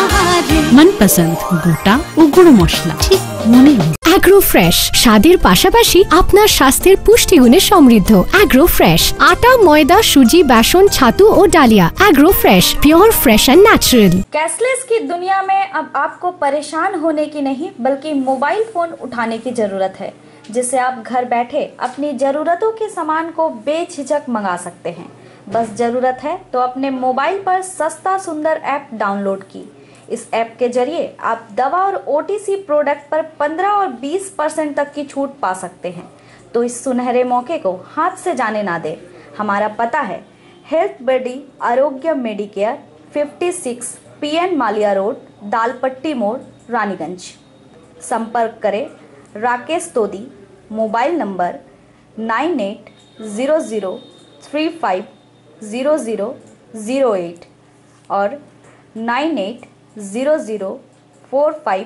আহারে। মনপসন্দ গোটা ও গুঁড়ো মশলা ঠিক মনে হয়। অ্যাগ্রো ফ্রেশ স্বাদের পাশাপাশি আপনার স্বাস্থ্যের পুষ্টিগুণে সমৃদ্ধ। অ্যাগ্রো ফ্রেশ আটা, ময়দা, সুজি, বেসন, ছাতু ও ডালিয়া। Agro fresh pure fresh and natural. Cashless की दुनिया में अब आपको परेशान होने की नहीं बल्कि मोबाइल फोन उठाने की जरूरत है, जिससे आप घर बैठे अपनी जरूरतों के सामान को बेझिझक मंगा सकते हैं। बस जरूरत है तो अपने मोबाइल पर सस्ता सुंदर ऐप डाउनलोड की। इस ऐप के जरिए आप दवा और OTC प्रोडक्ट पर 15 और 20% तक की छूट पा सकते हैं। तो इस सुनहरे मौके को हाथ से जाने ना दे। हमारा पता है हेल्थ बडी आरोग्य मेडिकेयर, 56 PN मालिया रोड, दालपट्टी मोड़, रानीगंज। संपर्क करें राकेश तोदी, मोबाइल नंबर 9800350008 और 980045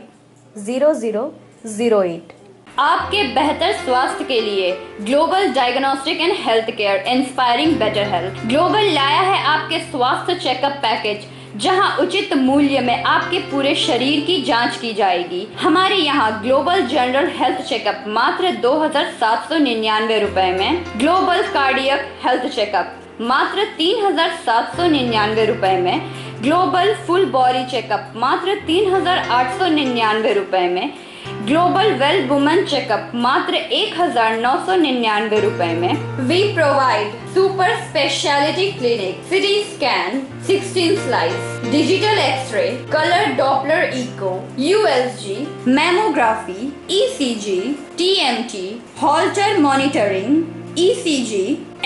0008। आपके बेहतर स्वास्थ्य के लिए global diagnostic and health care inspiring better health global लाया है आपके स्वास्थ्य चेकअप पैकेज, जहां उचित मूल्य में आपके पूरे शरीर की जांच की जाएगी। हमारे यहां ग्लोबल जनरल हेल्थ चेकअप मात्र 2799 रुपए में, ग्लोबल कार्डियक हेल्थ चेकअप मात्र 3799 रुपए में, ग्लोबल फुल बॉडी चेकअप मात्र 3899 रुपए में, ग्लोबल वेल वुमेन चेकअप मात्र 1999 रुपए में। We provide super speciality clinic, CT scan, 16 slice, digital X ray, colour Doppler echo, USG, मैमोग्राफी, ECG, TMT, Holter monitoring, ECG,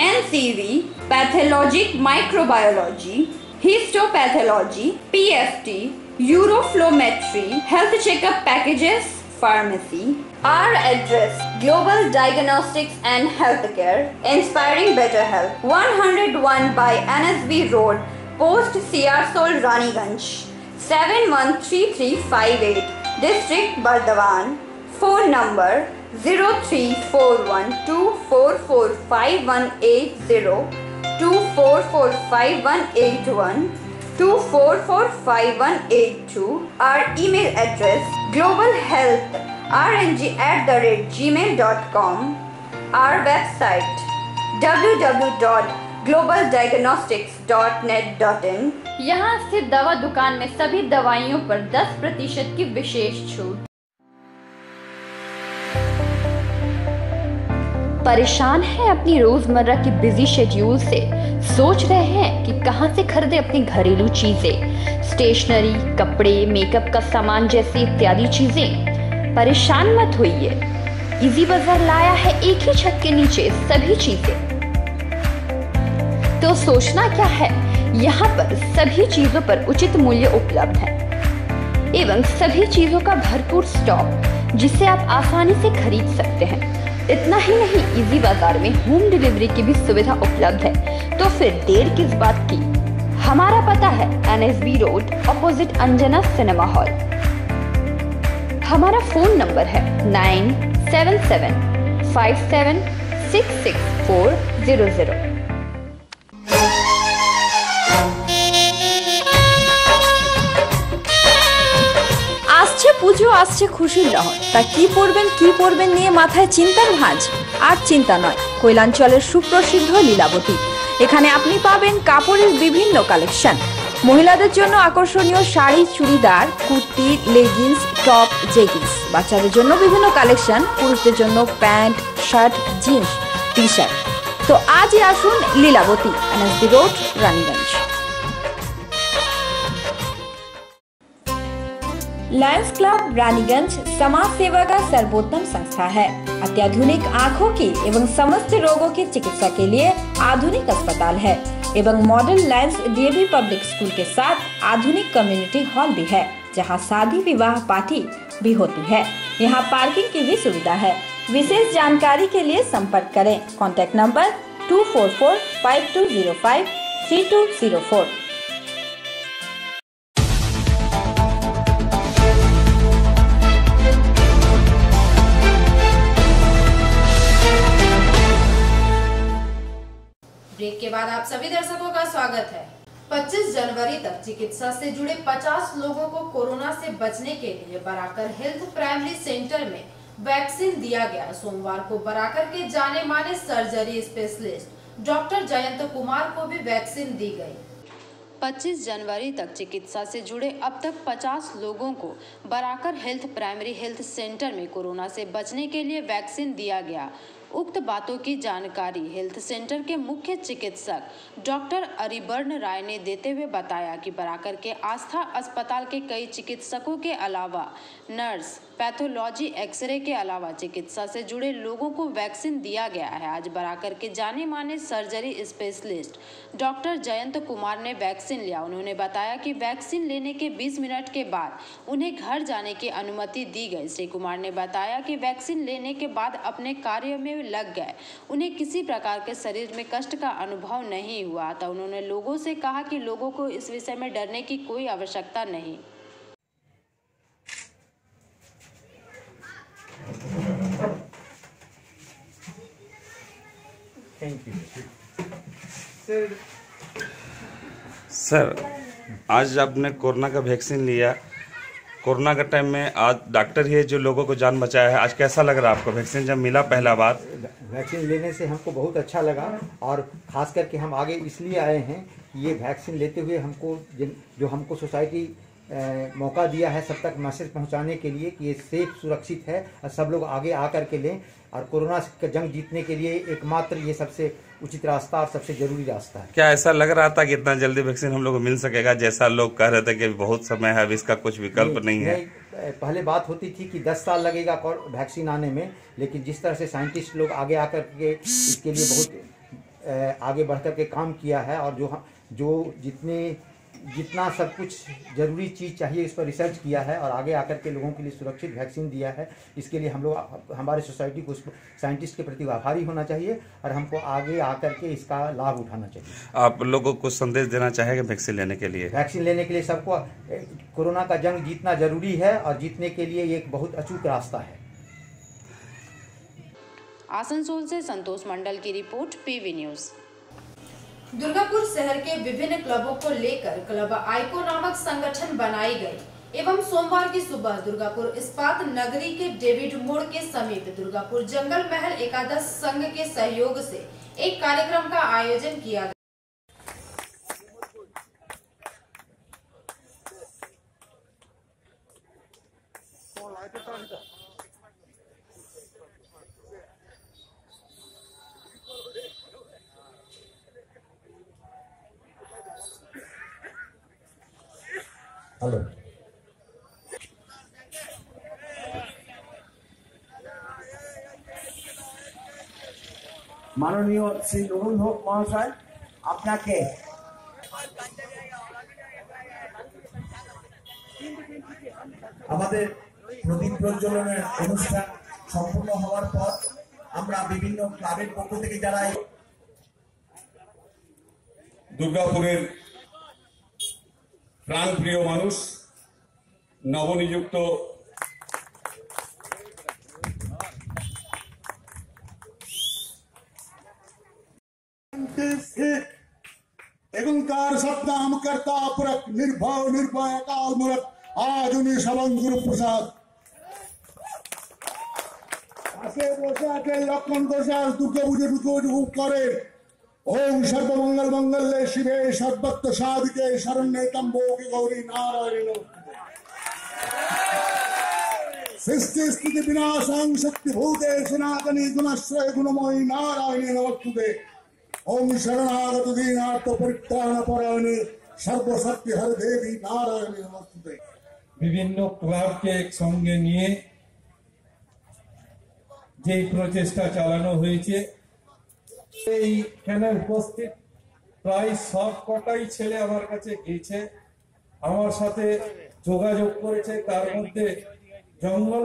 NCV, pathologic microbiology, histopathology, PFT, uroflowmetry, health checkup packages, pharmacy. Our address: Global Diagnostics and Healthcare, inspiring better health. 101 by NSB Road, Post Siarsol, Raniganj. 713358, District Bardhaman. Phone number 0341244580, 24458181. 24458182. Our email address: globalhealthrng@gmail.com. Our website: www.globaldiagnostics.net.in. यहाँ स्थित दवा दुकान में सभी दवाइयों पर 10% की विशेष छूट। परेशान हैं अपनी रोजमर्रा की बिजी शेड्यूल से? सोच रहे हैं कि कहां से खरीदें अपनी घरेलू चीजें, स्टेशनरी, कपड़े, मेकअप का सामान जैसी इत्यादि चीजें? परेशान मत होइए, इजी बाजार लाया है एक ही छत के नीचे सभी चीजें। तो सोचना क्या है, यहाँ पर सभी चीजों पर उचित मूल्य उपलब्ध है एवं सभी चीजों का भरपूर स्टॉक, जिसे आप आसानी से खरीद सकते हैं। इतना ही नहीं, इजी बाजार में होम डिलीवरी की भी सुविधा उपलब्ध है। तो फिर देर किस बात की? हमारा पता है NSB road, opposite Anjana cinema hall. हमारा फोन नंबर है 9775766400। আসছে পুজো, আসছে খুশির লহর, তা কি পরবেন নিয়ে মাথায় চিন্তার ভাঁজ। আর চিন্তা নয়, কৈলাঞ্চলের সুপ্রসিদ্ধ লীলাবতী। এখানে আপনি পাবেন কাপড়ের বিভিন্ন কালেকশন, মহিলাদের জন্য আকর্ষণীয় sari, churidar, kurti, leggings, top, jeggings, বাচ্চাদের জন্য বিভিন্ন কালেকশন, পুরুষদের জন্য pant, shirt, jeans, T shirt. তো আজই আসুন Lilabati, NSB road, Raniganj. Lions club Raniganj समाज सेवा का सर्वोत्तम संस्था है। अत्याधुनिक आँखों की एवं समस्त रोगों की चिकित्सा के लिए आधुनिक अस्पताल है एवं model Lions DAV public school के साथ आधुनिक कम्युनिटी हॉल भी है, जहां शादी विवाह पार्टी भी होती है। यहां पार्किंग की भी सुविधा है। विशेष जानकारी के लिए संपर्क करें। Contact number 244-5205-3204। ब्रेक के बाद आप सभी दर्शकों का स्वागत है। 25 जनवरी तक चिकित्सा से जुड़े 50 लोगों को कोरोना से बचने के लिए बराकर हेल्थ प्राइमरी सेंटर में वैक्सीन दिया गया। सोमवार को बराकर के जाने माने surgery specialist doctor Jayant Kumar को भी वैक्सीन दी गई। 25 जनवरी तक चिकित्सा से जुड़े अब तक 50 लोगों को Barakar health primary health centre में कोरोना से बचने के लिए वैक्सीन दिया गया। उक्त बातों की जानकारी हेल्थ सेंटर के मुख्य चिकित्सक डॉक्टर अरिबर्न राय ने देते हुए बताया कि बराकर के आस्था अस्पताल के कई चिकित्सकों के अलावा नर्स, पैथोलॉजी, एक्सरे के अलावा चिकित्सा से जुड़े लोगों को वैक्सीन दिया गया है। आज बराकर के जाने माने surgery specialist doctor Jayant Kumar ने वैक्सीन लिया। उन्होंने बताया कि वैक्सीन लेने के 20 मिनट के बाद उन्हें घर जाने की अनुमति दी गई। श्री कुमार ने बताया कि वैक्सीन लेने के बाद अपने कार्य में लग गए, उन्हें किसी प्रकार के शरीर में कष्ट का अनुभव नहीं हुआ था। उन्होंने लोगों से कहा कि लोगों को इस विषय में डरने की कोई आवश्यकता नहीं। Thank you sir. आज आपने कोरोना का वैक्सीन लिया, कोरोना के टाइम में आज डॉक्टर ही है जो लोगों को जान बचाया है। आज कैसा लग रहा है आपको वैक्सीन जब मिला पहला बार? वैक्सीन लेने से हमको बहुत अच्छा लगा और ख़ास करके हम आगे इसलिए आए हैं कि ये वैक्सीन लेते हुए हमको जो हमको सोसाइटी मौका दिया है सब तक मैसेज पहुंचाने के लिए कि ये सेफ सुरक्षित है और सब लोग आगे आकर के लें और कोरोना का जंग जीतने के लिए एकमात्र ये सबसे उचित रास्ता और सबसे जरूरी रास्ता है। क्या ऐसा लग रहा था कि इतना जल्दी वैक्सीन हम लोग को मिल सकेगा, जैसा लोग कह रहे थे कि बहुत समय है, अब इसका कुछ विकल्प नहीं है? पहले बात होती थी कि 10 साल लगेगा वैक्सीन आने में, लेकिन जिस तरह से साइंटिस्ट लोग आगे आकर के इसके लिए बहुत आगे बढ़कर के काम किया है और जो जितना सब कुछ जरूरी चीज़ चाहिए इस पर रिसर्च किया है और आगे आकर के लोगों के लिए सुरक्षित वैक्सीन दिया है, इसके लिए हम लोग हमारे सोसाइटी को साइंटिस्ट के प्रति आभारी होना चाहिए और हमको आगे आकर के इसका लाभ उठाना चाहिए। आप लोगों को संदेश देना चाहेंगे वैक्सीन लेने के लिए? वैक्सीन लेने के लिए सबको कोरोना का जंग जीतना जरूरी है और जीतने के लिए ये एक बहुत अचूक रास्ता है। आसनसोल से संतोष मंडल की रिपोर्ट, पीवी न्यूज। दुर्गापुर शहर के विभिन्न क्लबों को लेकर क्लब आइको नामक संगठन बनाई गई एवं सोमवार की सुबह दुर्गापुर इस्पात नगरी के डेविड मोड़ के समीप दुर्गापुर जंगल महल एकादश संघ के सहयोग से एक कार्यक्रम का आयोजन किया गया। हेलो, মাননীয় শ্রী নুরুল হক মহাশয়, আপনাকে আমাদের প্রদীপ প্রজ্বলনের অনুষ্ঠান সম্পূর্ণ হওয়ার পর আমরা বিভিন্ন ক্লাবের পক্ষ থেকে যারা দুর্গাপুরের প্রাণপ্রিয় মানুষ নবনিযুক্ত एगंकार सप्ताम करता पुरख निर्भव निर्भय काल मूरत आज उन्हें सबन गुरु प्रसाद आसे বসে লক্ষণ গোসাল দুর্গা পুজো উপভোগ করে। ओम सर्वमंगल मंगल्ये शिवे सर्वत्र साधिके शरण्ये त्र्यंबके गौरी नारायणी सृष्टि स्थिति विनाशं शक्तिभूते सनातनी गुणश्रय गुणमयी नारायणी नमस्तुते। ओम शरणागत दीनार्थ परित्राण परायणे सर्वशक्ति हर देवी नारायणी नमस्तुते। বিভিন্ন ক্লাবকে একসঙ্গে নিয়ে যে প্রচেষ্টা চালানো হয়েছে, এইখানে উপস্থিত প্রায় সব কটাই ছেলে আমার কাছে গিয়েছে, আমার সাথে যোগাযোগ করেছে। তার মধ্যে জঙ্গল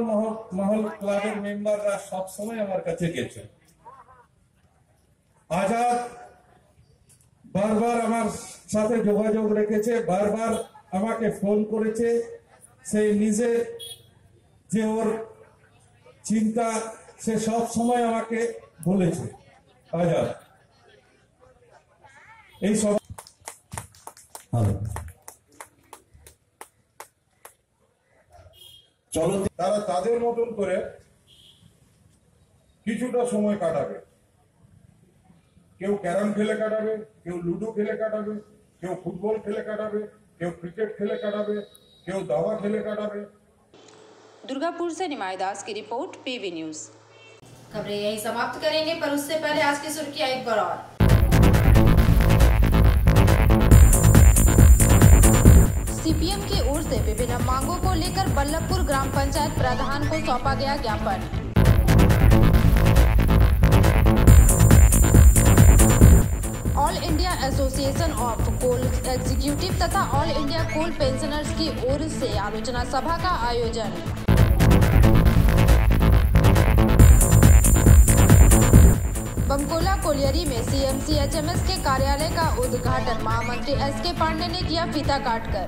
মহল ক্লাবের মেম্বাররা সবসময় আমার কাছে গেছে। আজাদ বারবার আমার সাথে যোগাযোগ রেখেছে, বারবার আমাকে ফোন করেছে। সে নিজে যে ওর চিন্তা সে সব সময় আমাকে বলেছে। আজাদ এই সব চলো তারা তাদের মতন করে কিছুটা সময় কাটাবে। কেউ ক্যারাম খেলে কাটাবে, কেউ লুডো খেলে কাটাবে, কেউ ফুটবল খেলে কাটাবে, কেউ ক্রিকেट খেলে কাটাবে, কেউ দাবা খেলে কাটাবে। दुर्गापुर से निमाई दास की रिपोर्ट, पीवी न्यूज। खबरें यही समाप्त करेंगे, पर उससे पहले आज की सुर्खियां एक बार और। सीपीएम की ओर से विभिन्न मांगों को लेकर बल्लभपुर ग्राम पंचायत प्रधान को सौंपा गया ज्ञापन। All India association of coal executive तथा ऑल इंडिया कोल पेंशनर्स की ओर से आलोचना सभा का आयोजन। बमकोला कोलियरी में सीएमसी एचएमएस के कार्यालय का उद्घाटन महामंत्री एसके पांडे ने किया फीता काटकर।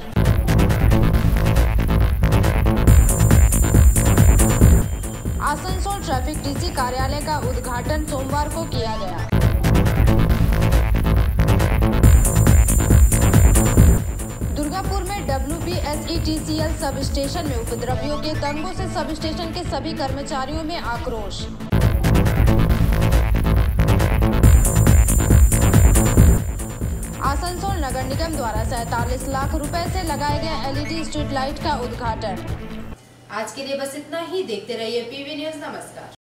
आसनसोल ट्रैफिक डीसी कार्यालय का उद्घाटन सोमवार को किया गया। सीतापुर में WBSETCL सब स्टेशन में उपद्रवियों के दंगों से सब स्टेशन के सभी कर्मचारियों में आक्रोश। आसनसोल नगर निगम द्वारा 47 लाख रुपए से लगाए गए LED स्ट्रीट लाइट का उद्घाटन। आज के लिए बस इतना ही। देखते रहिए PV न्यूज। नमस्कार।